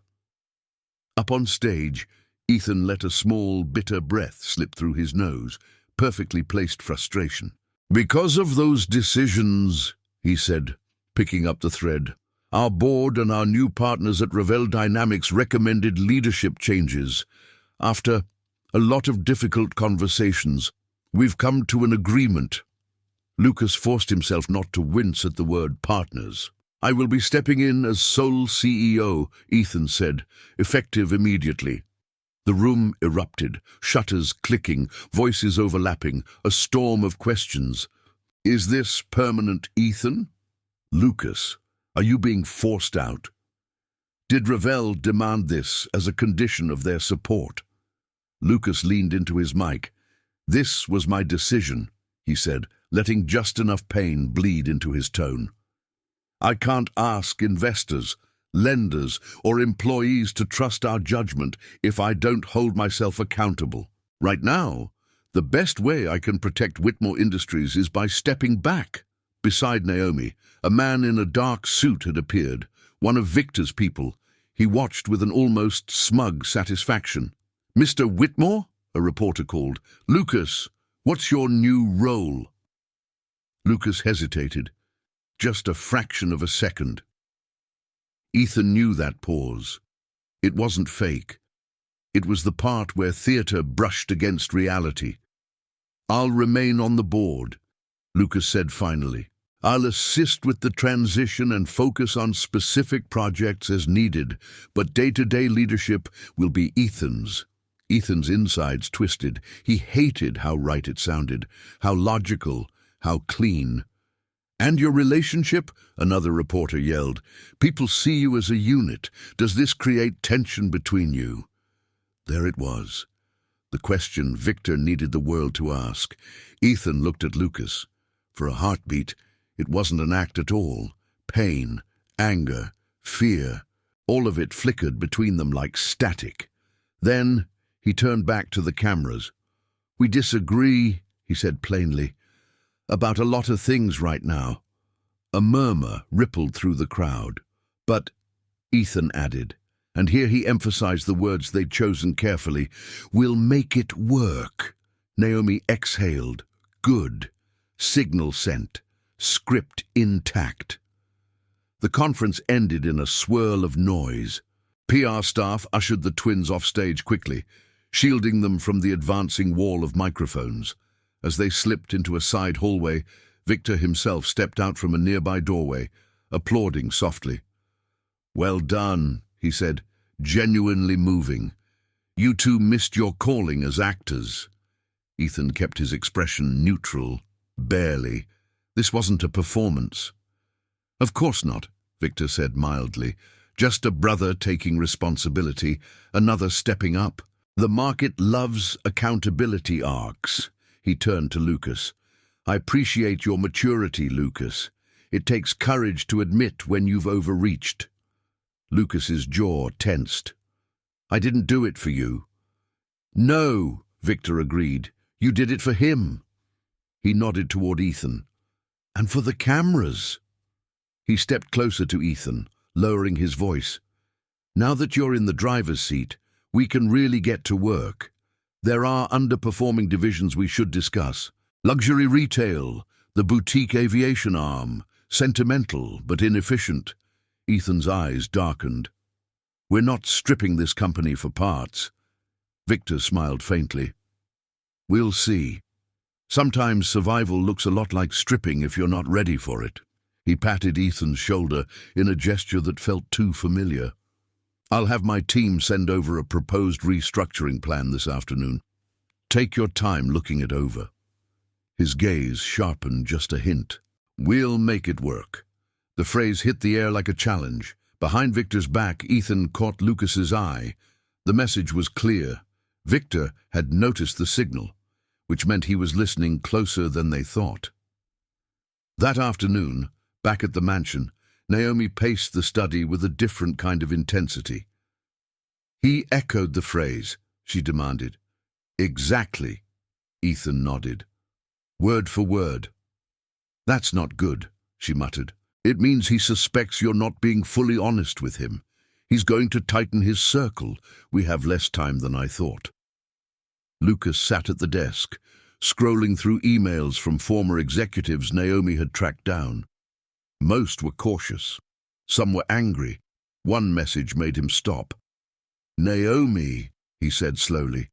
Up on stage, Ethan let a small, bitter breath slip through his nose, perfectly placed frustration. Because of those decisions, he said, picking up the thread, our board and our new partners at Revell Dynamics recommended leadership changes. After a lot of difficult conversations, we've come to an agreement. Lucas forced himself not to wince at the word partners. I will be stepping in as sole CEO, Ethan said, effective immediately. The room erupted, shutters clicking, voices overlapping, a storm of questions. Is this permanent, Ethan? Lucas, are you being forced out? Did Revell demand this as a condition of their support? Lucas leaned into his mic. This was my decision, he said, letting just enough pain bleed into his tone. I can't ask investors, lenders, or employees to trust our judgment if I don't hold myself accountable. Right now, the best way I can protect Whitmore Industries is by stepping back. Beside Naomi, a man in a dark suit had appeared, one of Victor's people. He watched with an almost smug satisfaction. Mr. Whitmore? A reporter called. Lucas, what's your new role? Lucas hesitated. Just a fraction of a second. Ethan knew that pause. It wasn't fake. It was the part where theater brushed against reality. I'll remain on the board, Lucas said finally. I'll assist with the transition and focus on specific projects as needed, but day-to-day leadership will be Ethan's. Ethan's insides twisted. He hated how right it sounded, how logical, how clean. And your relationship? Another reporter yelled. People see you as a unit. Does this create tension between you? There it was. The question Victor needed the world to ask. Ethan looked at Lucas. For a heartbeat, it wasn't an act at all. Pain, anger, fear, all of it flickered between them like static. Then he turned back to the cameras. We disagree, he said plainly, about a lot of things right now. A murmur rippled through the crowd. But, Ethan added, and here he emphasized the words they'd chosen carefully, we'll make it work. Naomi exhaled. Good. Signal sent. Script intact. The conference ended in a swirl of noise. PR staff ushered the twins off stage quickly, shielding them from the advancing wall of microphones. As they slipped into a side hallway, Victor himself stepped out from a nearby doorway, applauding softly. Well done, he said, genuinely moving. You two missed your calling as actors. Ethan kept his expression neutral, barely. This wasn't a performance. Of course not, Victor said mildly. Just a brother taking responsibility, another stepping up. The market loves accountability arcs. He turned to Lucas. I appreciate your maturity, Lucas. It takes courage to admit when you've overreached. Lucas's jaw tensed. I didn't do it for you. No, Victor agreed. You did it for him. He nodded toward Ethan. And for the cameras. He stepped closer to Ethan, lowering his voice. Now that you're in the driver's seat, we can really get to work. There are underperforming divisions we should discuss. Luxury retail, the boutique aviation arm, sentimental but inefficient. Ethan's eyes darkened. We're not stripping this company for parts. Victor smiled faintly. We'll see. Sometimes survival looks a lot like stripping if you're not ready for it. He patted Ethan's shoulder in a gesture that felt too familiar. I'll have my team send over a proposed restructuring plan this afternoon. Take your time looking it over. His gaze sharpened just a hint. We'll make it work. The phrase hit the air like a challenge, Behind Victor's back, Ethan caught Lucas's eye. The message was clear. Victor had noticed the signal, which meant he was listening closer than they thought. That afternoon, back at the mansion, Naomi paced the study with a different kind of intensity. "He echoed the phrase," she demanded. "Exactly," Ethan nodded. "Word for word." "That's not good," she muttered. "It means he suspects you're not being fully honest with him. He's going to tighten his circle. We have less time than I thought." Lucas sat at the desk, scrolling through emails from former executives Naomi had tracked down. Most were cautious. Some were angry. One message made him stop. "Naomi," he said slowly,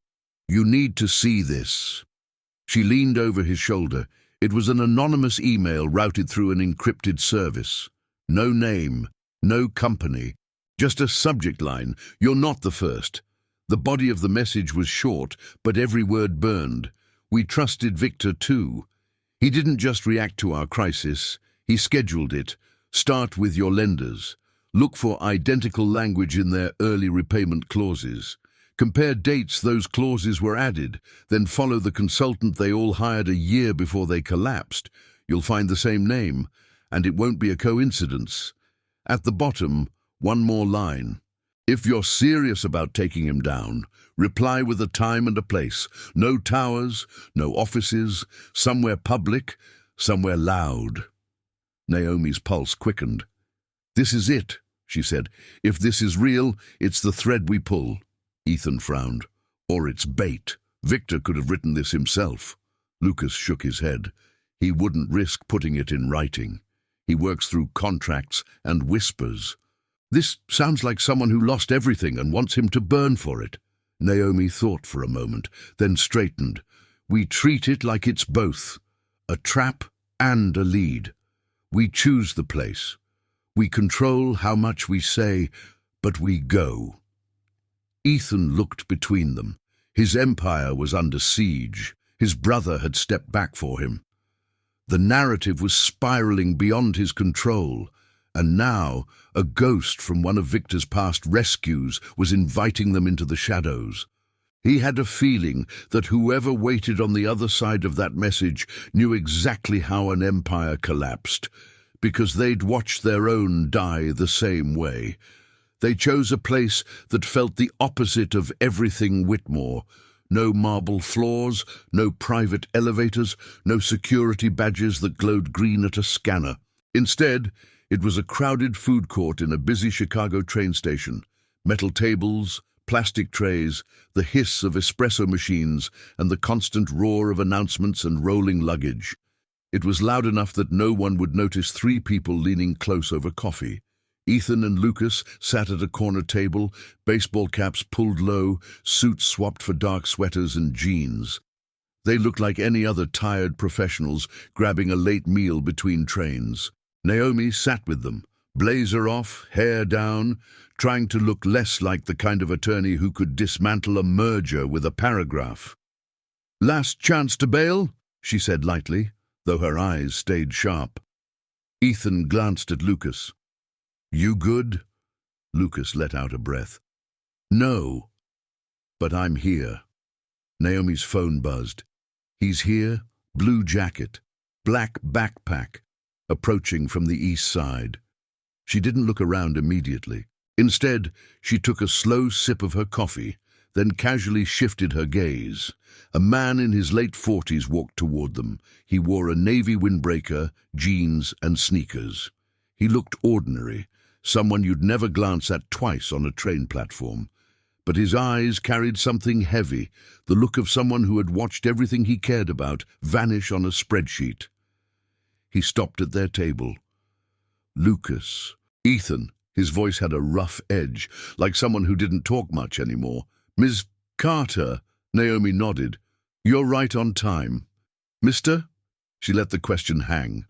"you need to see this." She leaned over his shoulder. It was an anonymous email routed through an encrypted service. No name, no company, just a subject line: "You're not the first." The body of the message was short, but every word burned. "We trusted Victor too. He didn't just react to our crisis, he scheduled it. Start with your lenders. Look for identical language in their early repayment clauses. Compare dates those clauses were added, then follow the consultant they all hired a year before they collapsed. You'll find the same name, and it won't be a coincidence." At the bottom, one more line: "If you're serious about taking him down, reply with a time and a place. No towers, no offices, somewhere public, somewhere loud." Naomi's pulse quickened. "This is it," she said. "If this is real, it's the thread we pull." Ethan frowned. "Or it's bait. Victor could have written this himself." Lucas shook his head. "He wouldn't risk putting it in writing. He works through contracts and whispers. This sounds like someone who lost everything and wants him to burn for it." Naomi thought for a moment, then straightened. "We treat it like it's both, a trap and a lead. We choose the place. We control how much we say, but we go." Ethan looked between them. His empire was under siege. His brother had stepped back for him. The narrative was spiraling beyond his control, and now a ghost from one of Victor's past rescues was inviting them into the shadows. He had a feeling that whoever waited on the other side of that message knew exactly how an empire collapsed, because they'd watched their own die the same way. They chose a place that felt the opposite of everything Whitmore. No marble floors, no private elevators, no security badges that glowed green at a scanner. Instead, it was a crowded food court in a busy Chicago train station. Metal tables, plastic trays, the hiss of espresso machines, and the constant roar of announcements and rolling luggage. It was loud enough that no one would notice three people leaning close over coffee. Ethan and Lucas sat at a corner table, baseball caps pulled low, suits swapped for dark sweaters and jeans. They looked like any other tired professionals grabbing a late meal between trains. Naomi sat with them, blazer off, hair down, trying to look less like the kind of attorney who could dismantle a merger with a paragraph. "Last chance to bail?" she said lightly, though her eyes stayed sharp. Ethan glanced at Lucas. "You good?" Lucas let out a breath. "No, but I'm here." Naomi's phone buzzed. "He's here, blue jacket, black backpack, approaching from the east side." She didn't look around immediately. Instead, she took a slow sip of her coffee, then casually shifted her gaze. A man in his late 40s walked toward them. He wore a navy windbreaker, jeans, and sneakers. He looked ordinary, someone you'd never glance at twice on a train platform. But his eyes carried something heavy, the look of someone who had watched everything he cared about vanish on a spreadsheet. He stopped at their table. "Lucas." "Ethan." His voice had a rough edge, like someone who didn't talk much anymore. "Ms. Carter." Naomi nodded. "You're right on time." "Mister?" She let the question hang.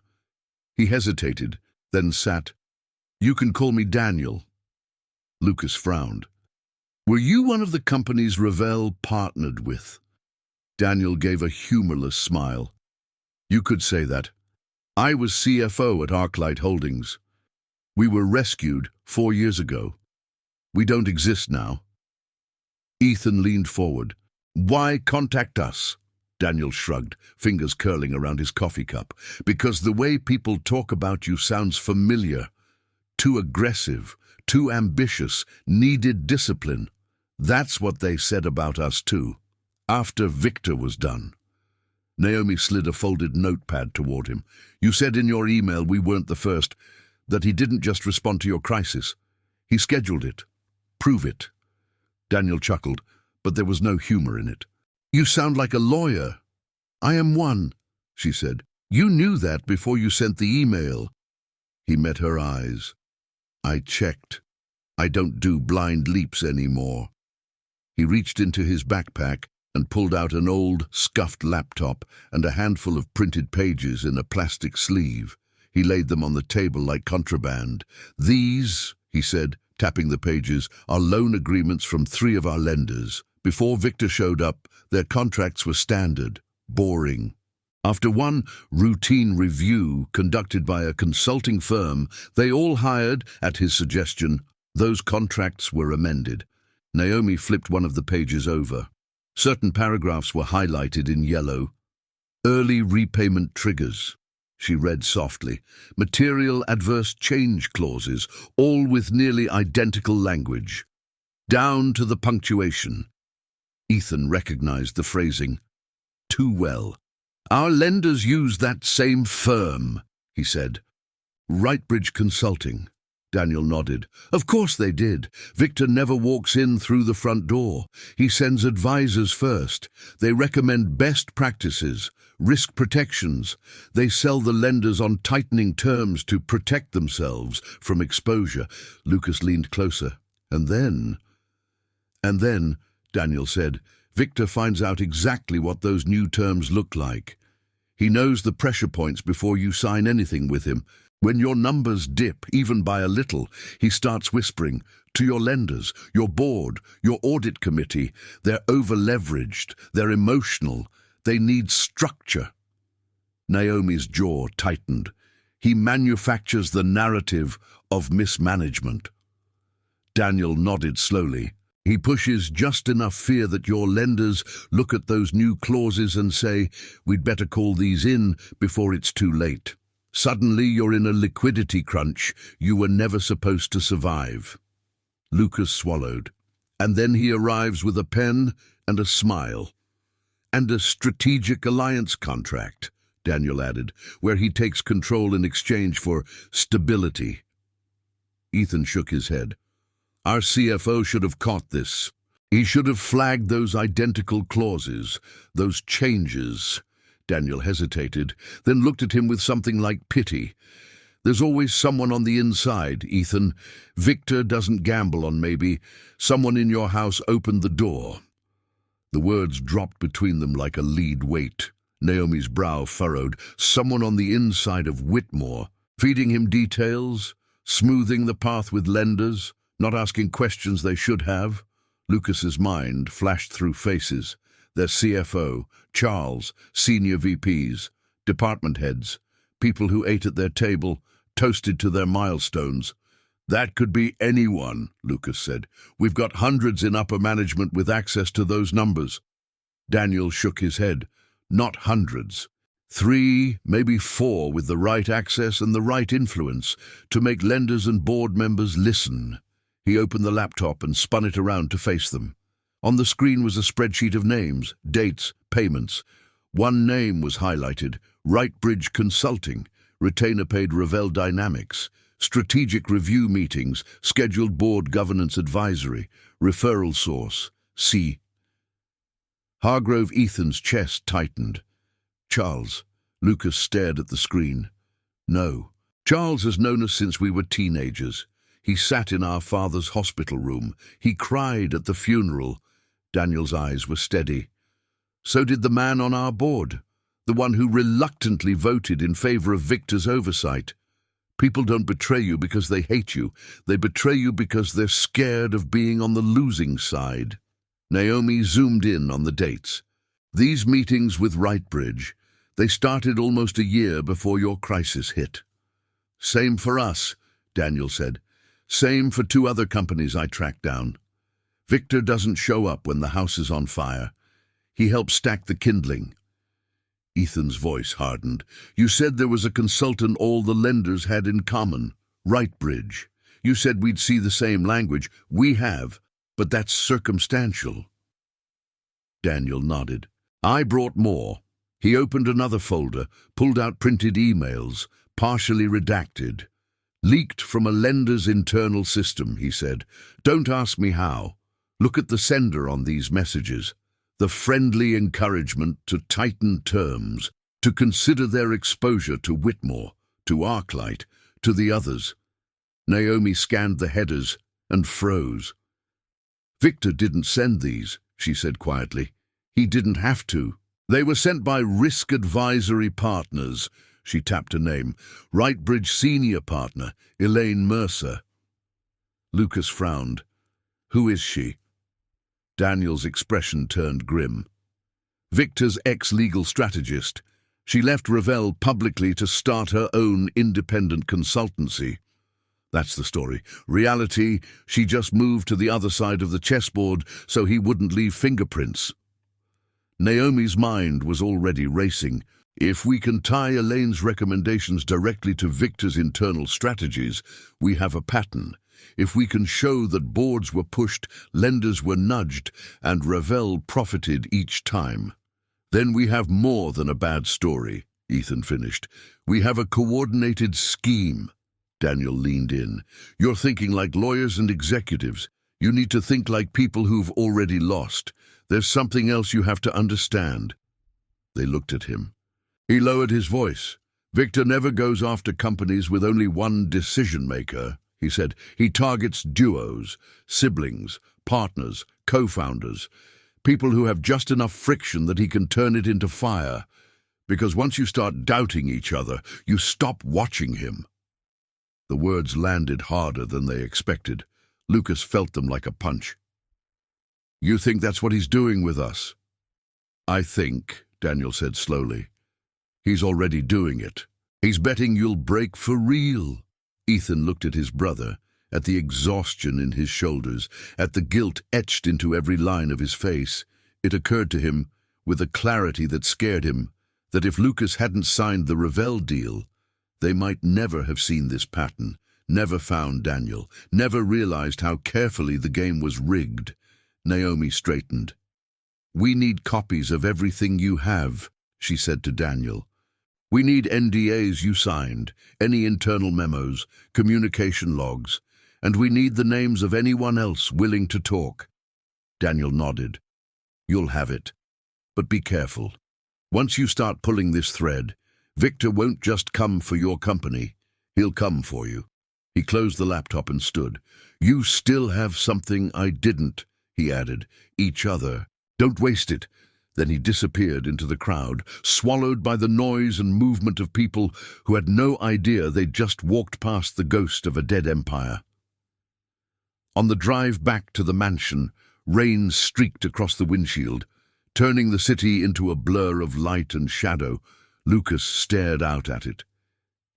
He hesitated, then sat. "You can call me Daniel." Lucas frowned. "Were you one of the companies Ravel partnered with?" Daniel gave a humorless smile. "You could say that. I was CFO at ArcLight Holdings." We were rescued 4 years ago. We don't exist now. Ethan leaned forward. Why contact us? Daniel shrugged, fingers curling around his coffee cup. Because the way people talk about you sounds familiar. Too aggressive, too ambitious, needed discipline. That's what they said about us too. After Victor was done. Naomi slid a folded notepad toward him. You said in your email we weren't the first, that he didn't just respond to your crisis. He scheduled it. Prove it. Daniel chuckled, but there was no humor in it. You sound like a lawyer. I am one, she said. You knew that before you sent the email. He met her eyes. I checked. I don't do blind leaps anymore. He reached into his backpack and pulled out an old, scuffed laptop and a handful of printed pages in a plastic sleeve. He laid them on the table like contraband. These, he said, tapping the pages, are loan agreements from 3 of our lenders. Before Victor showed up, their contracts were standard, boring. After one routine review conducted by a consulting firm, they all hired, at his suggestion. Those contracts were amended. Naomi flipped one of the pages over. Certain paragraphs were highlighted in yellow. Early repayment triggers, she read softly. Material adverse change clauses, all with nearly identical language. Down to the punctuation. Ethan recognized the phrasing too well. Our lenders use that same firm, he said. Rightbridge Consulting. Daniel nodded. Of course they did. Victor never walks in through the front door. He sends advisors first. They recommend best practices, risk protections. They sell the lenders on tightening terms to protect themselves from exposure. Lucas leaned closer. And then, Daniel said, Victor finds out exactly what those new terms look like. He knows the pressure points before you sign anything with him. When your numbers dip, even by a little, he starts whispering to your lenders, your board, your audit committee. They're over-leveraged, they're emotional, they need structure. Naomi's jaw tightened. He manufactures the narrative of mismanagement. Daniel nodded slowly. He pushes just enough fear that your lenders look at those new clauses and say, we'd better call these in before it's too late. Suddenly you're in a liquidity crunch you were never supposed to survive. Lucas swallowed. And then he arrives with a pen and a smile. And a strategic alliance contract, Daniel added, where he takes control in exchange for stability. Ethan shook his head. Our CFO should have caught this. He should have flagged those identical clauses, those changes. Daniel hesitated, then looked at him with something like pity. There's always someone on the inside, Ethan. Victor doesn't gamble on maybe. Someone in your house opened the door. The words dropped between them like a lead weight. Naomi's brow furrowed. Someone on the inside of Whitmore, feeding him details, smoothing the path with lenders, not asking questions they should have. Lucas's mind flashed through faces. Their CFO, Charles, senior VPs, department heads, people who ate at their table, toasted to their milestones. That could be anyone, Lucas said. We've got hundreds in upper management with access to those numbers. Daniel shook his head. Not hundreds. 3, maybe 4 with the right access and the right influence to make lenders and board members listen. He opened the laptop and spun it around to face them. On the screen was a spreadsheet of names, dates, payments. One name was highlighted, Rightbridge Consulting, retainer-paid Ravel Dynamics, strategic review meetings, scheduled board governance advisory, referral source, C. Hargrove Ethan's chest tightened. Charles. Lucas stared at the screen. No. Charles has known us since we were teenagers. He sat in our father's hospital room. He cried at the funeral. Daniel's eyes were steady. So did the man on our board, the one who reluctantly voted in favor of Victor's oversight. People don't betray you because they hate you. They betray you because they're scared of being on the losing side. Naomi zoomed in on the dates. These meetings with Rightbridge, they started almost a year before your crisis hit. Same for us, Daniel said. Same for 2 other companies I tracked down. Victor doesn't show up when the house is on fire. He helps stack the kindling. Ethan's voice hardened. You said there was a consultant all the lenders had in common, Rightbridge. You said we'd see the same language. We have, but that's circumstantial. Daniel nodded. I brought more. He opened another folder, pulled out printed emails, partially redacted. Leaked from a lender's internal system, he said. Don't ask me how. Look at the sender on these messages. The friendly encouragement to tighten terms, to consider their exposure to Whitmore, to Arclight, to the others. Naomi scanned the headers and froze. Victor didn't send these, she said quietly. He didn't have to. They were sent by Risk Advisory Partners. She tapped a name. Rightbridge senior partner, Elaine Mercer. Lucas frowned. Who is she? Daniel's expression turned grim. Victor's ex-legal strategist. She left Revell publicly to start her own independent consultancy. That's the story. Reality, she just moved to the other side of the chessboard so he wouldn't leave fingerprints. Naomi's mind was already racing. If we can tie Elaine's recommendations directly to Victor's internal strategies, we have a pattern. If we can show that boards were pushed, lenders were nudged, and Revell profited each time, then we have more than a bad story, Ethan finished. We have a coordinated scheme. Daniel leaned in. You're thinking like lawyers and executives. You need to think like people who've already lost. There's something else you have to understand. They looked at him. He lowered his voice. Victor never goes after companies with only one decision-maker, he said. He targets duos, siblings, partners, co-founders, people who have just enough friction that he can turn it into fire. Because once you start doubting each other, you stop watching him. The words landed harder than they expected. Lucas felt them like a punch. You think that's what he's doing with us? I think, Daniel said slowly, he's already doing it. He's betting you'll break for real. Ethan looked at his brother, at the exhaustion in his shoulders, at the guilt etched into every line of his face. It occurred to him, with a clarity that scared him, that if Lucas hadn't signed the Revell deal, they might never have seen this pattern, never found Daniel, never realized how carefully the game was rigged. Naomi straightened. We need copies of everything you have, she said to Daniel. We need NDAs you signed, any internal memos, communication logs, and we need the names of anyone else willing to talk. Daniel nodded. You'll have it. But be careful. Once you start pulling this thread, Victor won't just come for your company. He'll come for you. He closed the laptop and stood. You still have something I didn't, he added. Each other. Don't waste it. Then he disappeared into the crowd, swallowed by the noise and movement of people who had no idea they'd just walked past the ghost of a dead empire. On the drive back to the mansion, rain streaked across the windshield, turning the city into a blur of light and shadow. Lucas stared out at it.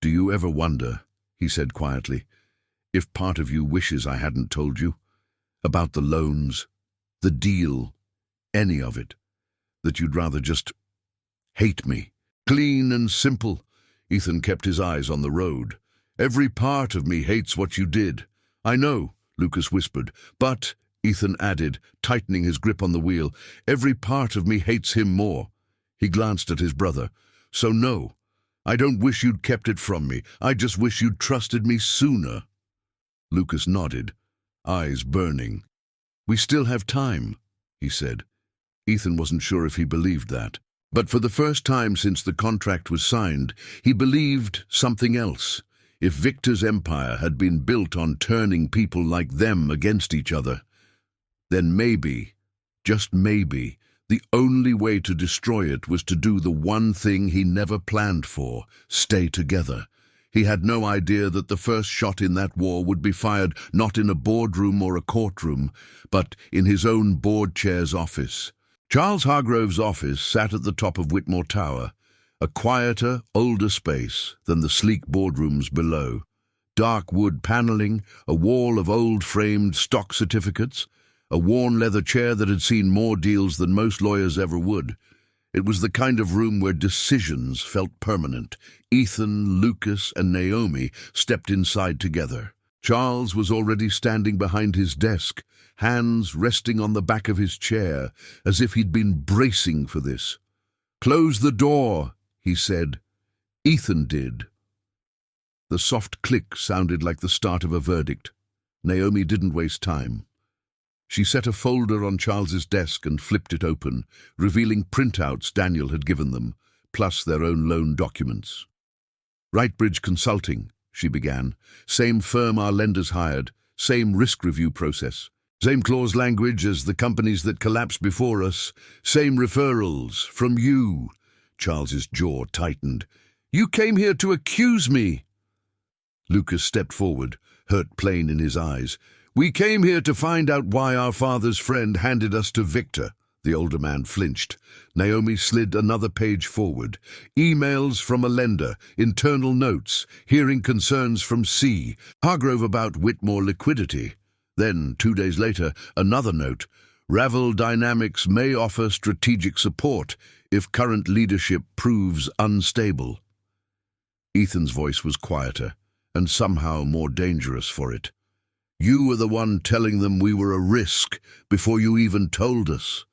Do you ever wonder, he said quietly, if part of you wishes I hadn't told you? About the loans, the deal, any of it? That you'd rather just hate me? Clean and simple. Ethan kept his eyes on the road. Every part of me hates what you did. I know, Lucas whispered, but, Ethan added, tightening his grip on the wheel, every part of me hates him more. He glanced at his brother. So no, I don't wish you'd kept it from me. I just wish you'd trusted me sooner. Lucas nodded, eyes burning. We still have time, he said. Ethan wasn't sure if he believed that. But for the first time since the contract was signed, he believed something else. If Victor's empire had been built on turning people like them against each other, then maybe, just maybe, the only way to destroy it was to do the one thing he never planned for, stay together. He had no idea that the first shot in that war would be fired not in a boardroom or a courtroom, but in his own board chair's office. Charles Hargrove's office sat at the top of Whitmore Tower, a quieter, older space than the sleek boardrooms below. Dark wood paneling, a wall of old framed stock certificates, a worn leather chair that had seen more deals than most lawyers ever would. It was the kind of room where decisions felt permanent. Ethan, Lucas, and Naomi stepped inside together. Charles was already standing behind his desk, hands resting on the back of his chair, as if he'd been bracing for this. "Close the door," he said. Ethan did. The soft click sounded like the start of a verdict. Naomi didn't waste time. She set a folder on Charles's desk and flipped it open, revealing printouts Daniel had given them, plus their own loan documents. "Rightbridge Consulting," she began. "Same firm our lenders hired, same risk review process, same clause language as the companies that collapsed before us, same referrals from you." Charles's jaw tightened. "You came here to accuse me." Lucas stepped forward, hurt plain in his eyes. "We came here to find out why our father's friend handed us to Victor." The older man flinched. Naomi slid another page forward. "Emails from a lender, internal notes, hearing concerns from C. Hargrove about Whitmore liquidity." Then, 2 days later, another note. "Ravel Dynamics may offer strategic support if current leadership proves unstable." Ethan's voice was quieter, and somehow more dangerous for it. "You were the one telling them we were a risk before you even told us."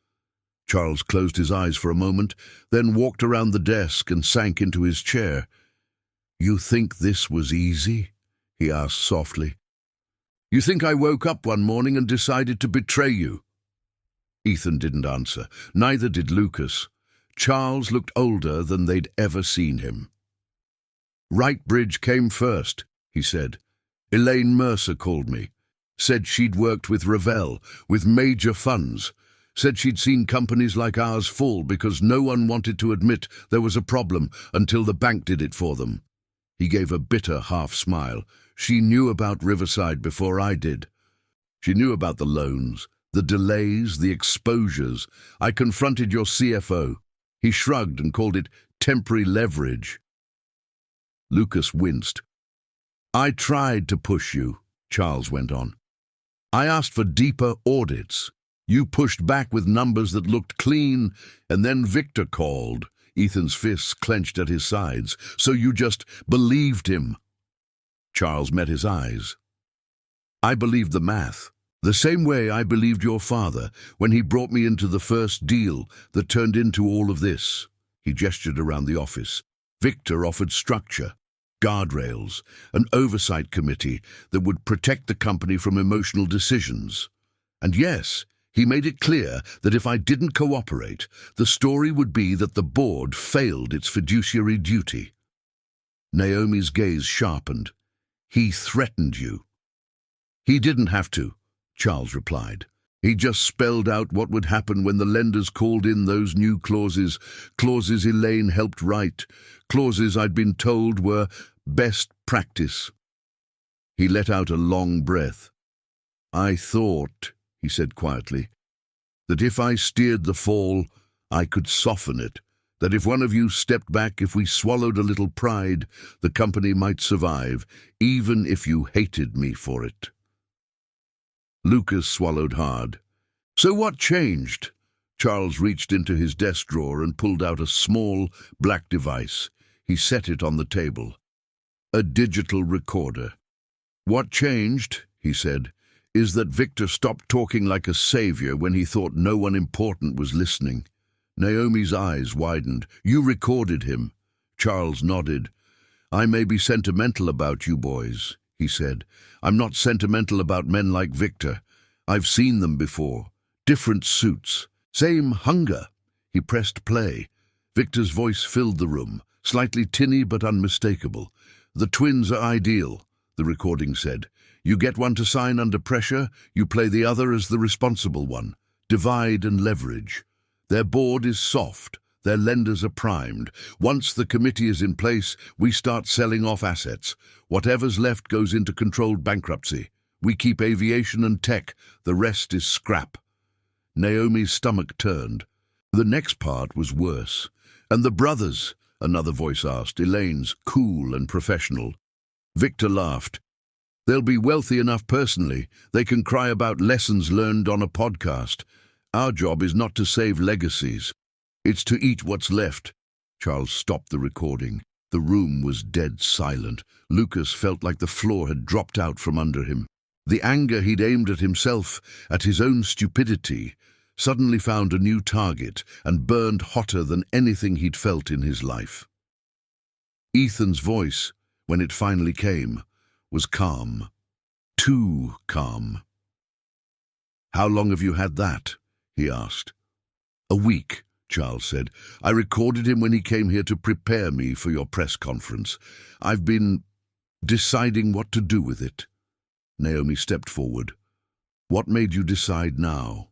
Charles closed his eyes for a moment, then walked around the desk and sank into his chair. "You think this was easy?" he asked softly. "You think I woke up one morning and decided to betray you?" Ethan didn't answer. Neither did Lucas. Charles looked older than they'd ever seen him. "Rightbridge came first," he said. "Elaine Mercer called me. Said she'd worked with Ravel, with major funds. Said she'd seen companies like ours fall because no one wanted to admit there was a problem until the bank did it for them." He gave a bitter half-smile. "She knew about Riverside before I did. She knew about the loans, the delays, the exposures. I confronted your CFO. He shrugged and called it temporary leverage." Lucas winced. "I tried to push you," Charles went on. "I asked for deeper audits. You pushed back with numbers that looked clean, and then Victor called." Ethan's fists clenched at his sides. "So you just believed him?" Charles met his eyes. "I believed the math, the same way I believed your father when he brought me into the first deal that turned into all of this." He gestured around the office. "Victor offered structure, guardrails, an oversight committee that would protect the company from emotional decisions. And yes, he made it clear that if I didn't cooperate, the story would be that the board failed its fiduciary duty." Naomi's gaze sharpened. "He threatened you." "He didn't have to," Charles replied. "He just spelled out what would happen when the lenders called in those new clauses Elaine helped write, clauses I'd been told were best practice." He let out a long breath. "I thought," he said quietly, "that if I steered the fall, I could soften it, that if one of you stepped back, if we swallowed a little pride, the company might survive, even if you hated me for it." Lucas swallowed hard. "So what changed?" Charles reached into his desk drawer and pulled out a small, black device. He set it on the table. "A digital recorder. What changed," he said, "is that Victor stopped talking like a savior when he thought no one important was listening." Naomi's eyes widened. "You recorded him." Charles nodded. "I may be sentimental about you boys," he said. "I'm not sentimental about men like Victor. I've seen them before. Different suits. Same hunger." He pressed play. Victor's voice filled the room, slightly tinny but unmistakable. "The twins are ideal," the recording said. "You get one to sign under pressure, you play the other as the responsible one. Divide and leverage. Their board is soft. Their lenders are primed. Once the committee is in place, we start selling off assets. Whatever's left goes into controlled bankruptcy. We keep aviation and tech. The rest is scrap." Naomi's stomach turned. The next part was worse. "And the brothers?" another voice asked, Elaine's, cool and professional. Victor laughed. They'll be wealthy enough personally. They can cry about lessons learned on a podcast. Our job is not to save legacies. It's to eat what's left." Charles stopped the recording. The room was dead silent. Lucas felt like the floor had dropped out from under him. The anger he'd aimed at himself, at his own stupidity, suddenly found a new target and burned hotter than anything he'd felt in his life. Ethan's voice, when it finally came, was calm. Too calm. "How long have you had that?" he asked. "A week," Charles said. "I recorded him when he came here to prepare me for your press conference. I've been deciding what to do with it." Naomi stepped forward. "What made you decide now?"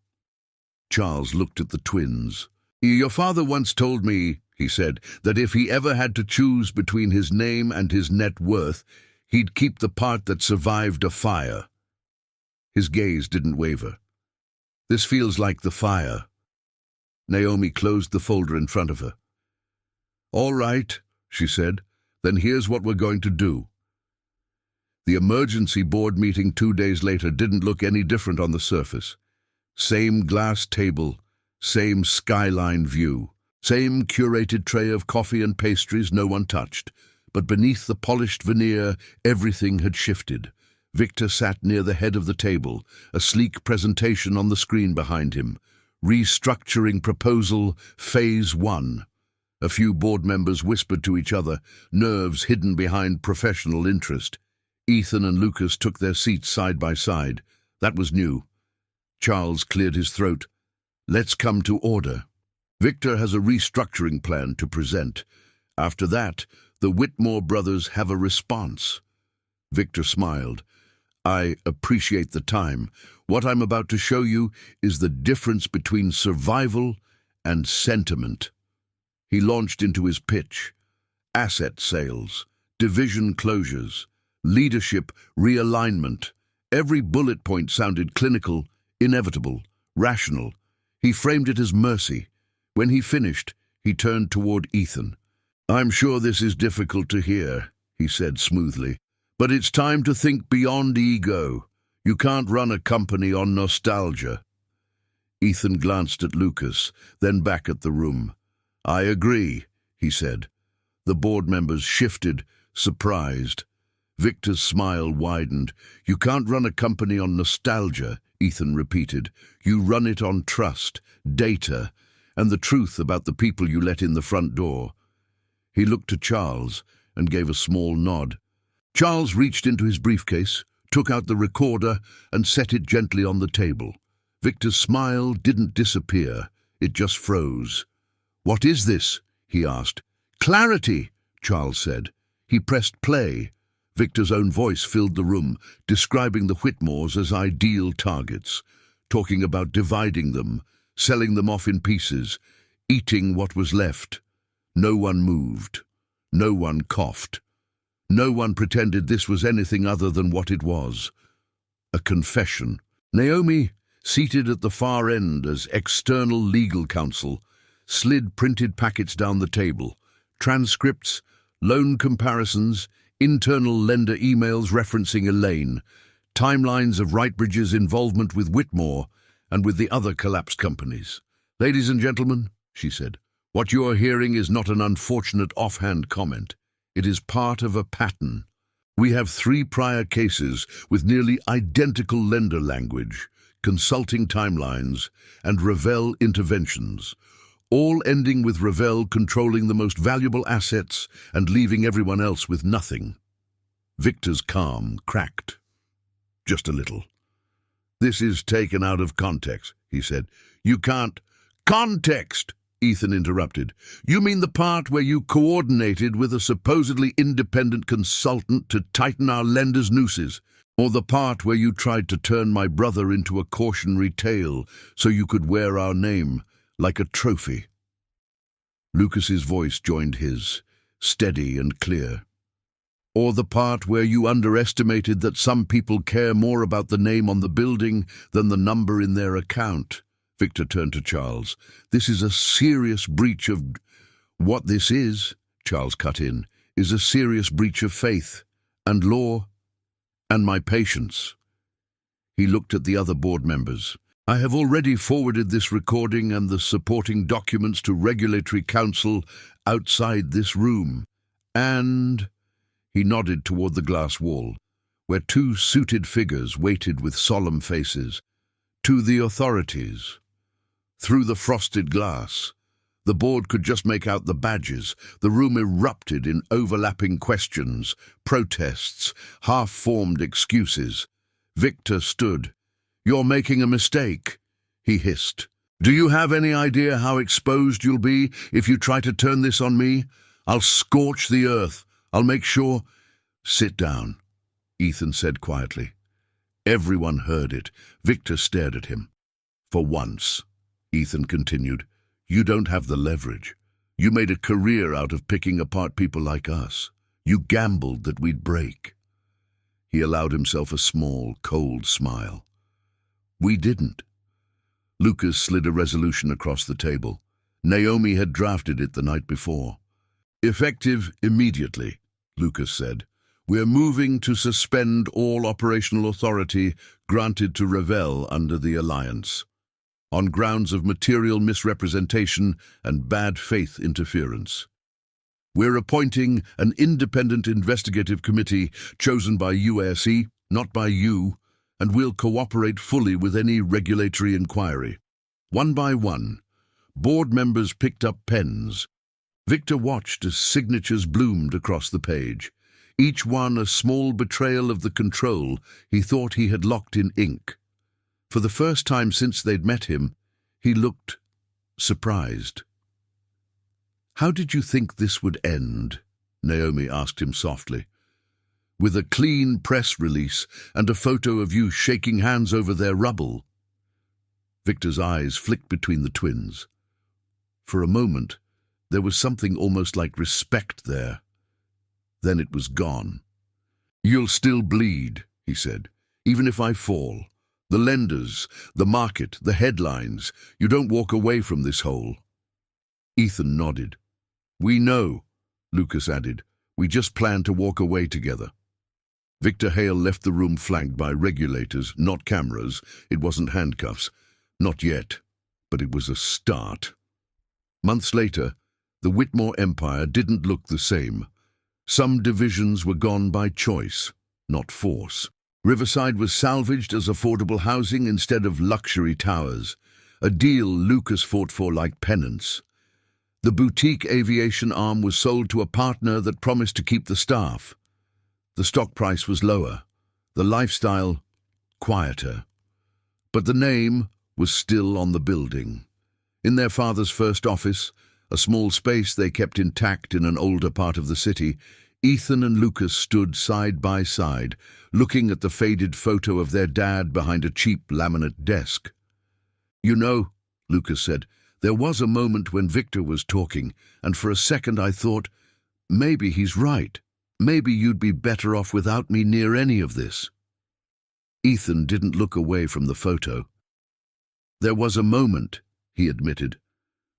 Charles looked at the twins. "Your father once told me," he said, "that if he ever had to choose between his name and his net worth, he'd keep the part that survived a fire." His gaze didn't waver. "This feels like the fire." Naomi closed the folder in front of her. "All right," she said, "then here's what we're going to do." The emergency board meeting 2 days later didn't look any different on the surface. Same glass table, same skyline view, same curated tray of coffee and pastries no one touched. But beneath the polished veneer, everything had shifted. Victor sat near the head of the table, a sleek presentation on the screen behind him. Restructuring proposal, phase 1. A few board members whispered to each other, nerves hidden behind professional interest. Ethan and Lucas took their seats side by side. That was new. Charles cleared his throat. "Let's come to order. Victor has a restructuring plan to present. After that, the Whitmore brothers have a response." Victor smiled. "I appreciate the time. What I'm about to show you is the difference between survival and sentiment." He launched into his pitch. Asset sales, division closures, leadership realignment. Every bullet point sounded clinical, inevitable, rational. He framed it as mercy. When he finished, he turned toward Ethan. "I'm sure this is difficult to hear," he said smoothly, "but it's time to think beyond ego. You can't run a company on nostalgia." Ethan glanced at Lucas, then back at the room. "I agree," he said. The board members shifted, surprised. Victor's smile widened. "You can't run a company on nostalgia," Ethan repeated. "You run it on trust, data, and the truth about the people you let in the front door." He looked to Charles and gave a small nod. Charles reached into his briefcase, took out the recorder, and set it gently on the table. Victor's smile didn't disappear. It just froze. "What is this?" he asked. "Clarity," Charles said. He pressed play. Victor's own voice filled the room, describing the Whitmores as ideal targets, talking about dividing them, selling them off in pieces, eating what was left. No one moved. No one coughed. No one pretended this was anything other than what it was. A confession. Naomi, seated at the far end as external legal counsel, slid printed packets down the table, transcripts, loan comparisons, internal lender emails referencing Elaine, timelines of Rightbridge's involvement with Whitmore and with the other collapsed companies. "Ladies and gentlemen," she said, "what you are hearing is not an unfortunate offhand comment. It is part of a pattern. We have 3 prior cases with nearly identical lender language, consulting timelines, and Revell interventions, all ending with Revell controlling the most valuable assets and leaving everyone else with nothing." Victor's calm cracked. Just a little. "This is taken out of context," he said. "You can't—" "Context!" Ethan interrupted. "You mean the part where you coordinated with a supposedly independent consultant to tighten our lenders' nooses? Or the part where you tried to turn my brother into a cautionary tale so you could wear our name like a trophy?" Lucas's voice joined his, steady and clear. "Or the part where you underestimated that some people care more about the name on the building than the number in their account?" Victor turned to Charles. "This is a serious breach of—" "What this is," Charles cut in, "is a serious breach of faith and law And my patience. He looked at the other board members. I have already forwarded this recording and the supporting documents to Regulatory Council outside this room. And he nodded toward the glass wall, where two suited figures waited with solemn faces. To the authorities. Through the frosted glass, the board could just make out the badges. The room erupted in overlapping questions, protests, half-formed excuses. Victor stood. "You're making a mistake," he hissed. "Do you have any idea how exposed you'll be if you try to turn this on me? I'll scorch the earth. I'll make sure—" "Sit down," Ethan said quietly. Everyone heard it. Victor stared at him. "For once," Ethan continued, "you don't have the leverage. You made a career out of picking apart people like us. You gambled that we'd break." He allowed himself a small, cold smile. "We didn't." Lucas slid a resolution across the table. Naomi had drafted it the night before. "Effective immediately," Lucas said. "We're moving to suspend all operational authority granted to Revell under the Alliance, on grounds of material misrepresentation and bad faith interference. We're appointing an independent investigative committee chosen by USE, not by you, and we'll cooperate fully with any regulatory inquiry." One by one, board members picked up pens. Victor watched as signatures bloomed across the page, each one a small betrayal of the control he thought he had locked in ink. For the first time since they'd met him, he looked surprised. "How did you think this would end?" Naomi asked him softly. "With a clean press release and a photo of you shaking hands over their rubble?" Victor's eyes flicked between the twins. For a moment, there was something almost like respect there. Then it was gone. "You'll still bleed," he said, "even if I fall. The lenders, the market, the headlines. You don't walk away from this hole." Ethan nodded. "We know," Lucas added. "We just plan to walk away together." Victor Hale left the room flanked by regulators, not cameras. It wasn't handcuffs. Not yet. But it was a start. Months later, the Whitmore Empire didn't look the same. Some divisions were gone by choice, not force. Riverside was salvaged as affordable housing instead of luxury towers, a deal Lucas fought for like penance. The boutique aviation arm was sold to a partner that promised to keep the staff. The stock price was lower, the lifestyle quieter. But the name was still on the building. In their father's first office, a small space they kept intact in an older part of the city, Ethan and Lucas stood side by side, looking at the faded photo of their dad behind a cheap laminate desk. "You know," Lucas said, "there was a moment when Victor was talking, and for a second I thought, maybe he's right. Maybe you'd be better off without me near any of this." Ethan didn't look away from the photo. "There was a moment," he admitted,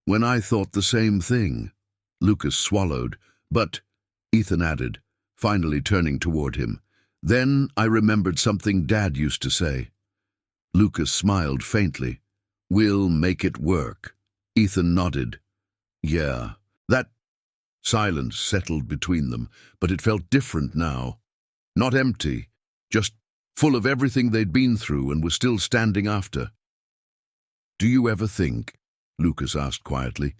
"when I thought the same thing." Lucas swallowed. "But," Ethan added, finally turning toward him, "then I remembered something Dad used to say." Lucas smiled faintly. "We'll make it work." Ethan nodded. "Yeah." That silence settled between them, but it felt different now. Not empty, just full of everything they'd been through and were still standing after. "Do you ever think," Lucas asked quietly,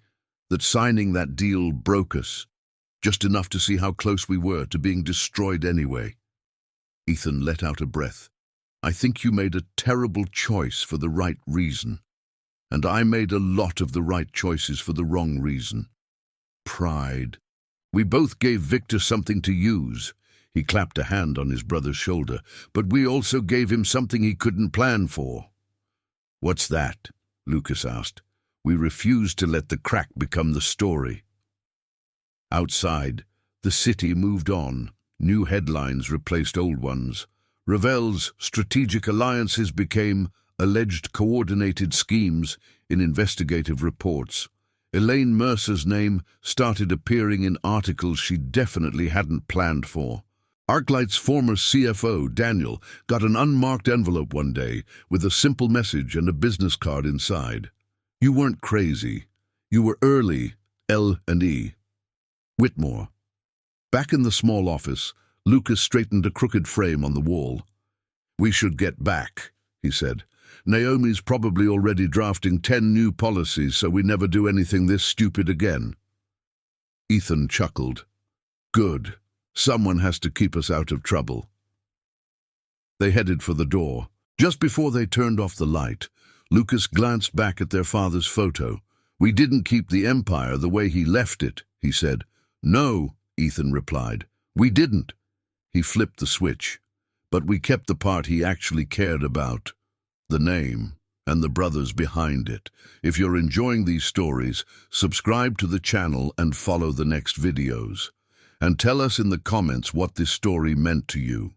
"that signing that deal broke us, just enough to see how close we were to being destroyed anyway?" Ethan let out a breath. "I think you made a terrible choice for the right reason. And I made a lot of the right choices for the wrong reason. Pride. We both gave Victor something to use." He clapped a hand on his brother's shoulder. "But we also gave him something he couldn't plan for." "What's that?" Lucas asked. "We refused to let the crack become the story." Outside, the city moved on. New headlines replaced old ones. Revell's strategic alliances became alleged coordinated schemes in investigative reports. Elaine Mercer's name started appearing in articles she definitely hadn't planned for. ArcLight's former CFO, Daniel, got an unmarked envelope one day with a simple message and a business card inside. You weren't crazy. You were early, L&E. Whitmore. Back in the small office, Lucas straightened a crooked frame on the wall. We should get back, he said. Naomi's probably already drafting 10 new policies so we never do anything this stupid again. Ethan chuckled. Good. Someone has to keep us out of trouble. They headed for the door. Just before they turned off the light, Lucas glanced back at their father's photo. We didn't keep the Empire the way he left it, he said. No, Ethan replied. We didn't. He flipped the switch. But we kept the part he actually cared about. The name and the brothers behind it. If you're enjoying these stories, subscribe to the channel and follow the next videos. And tell us in the comments what this story meant to you.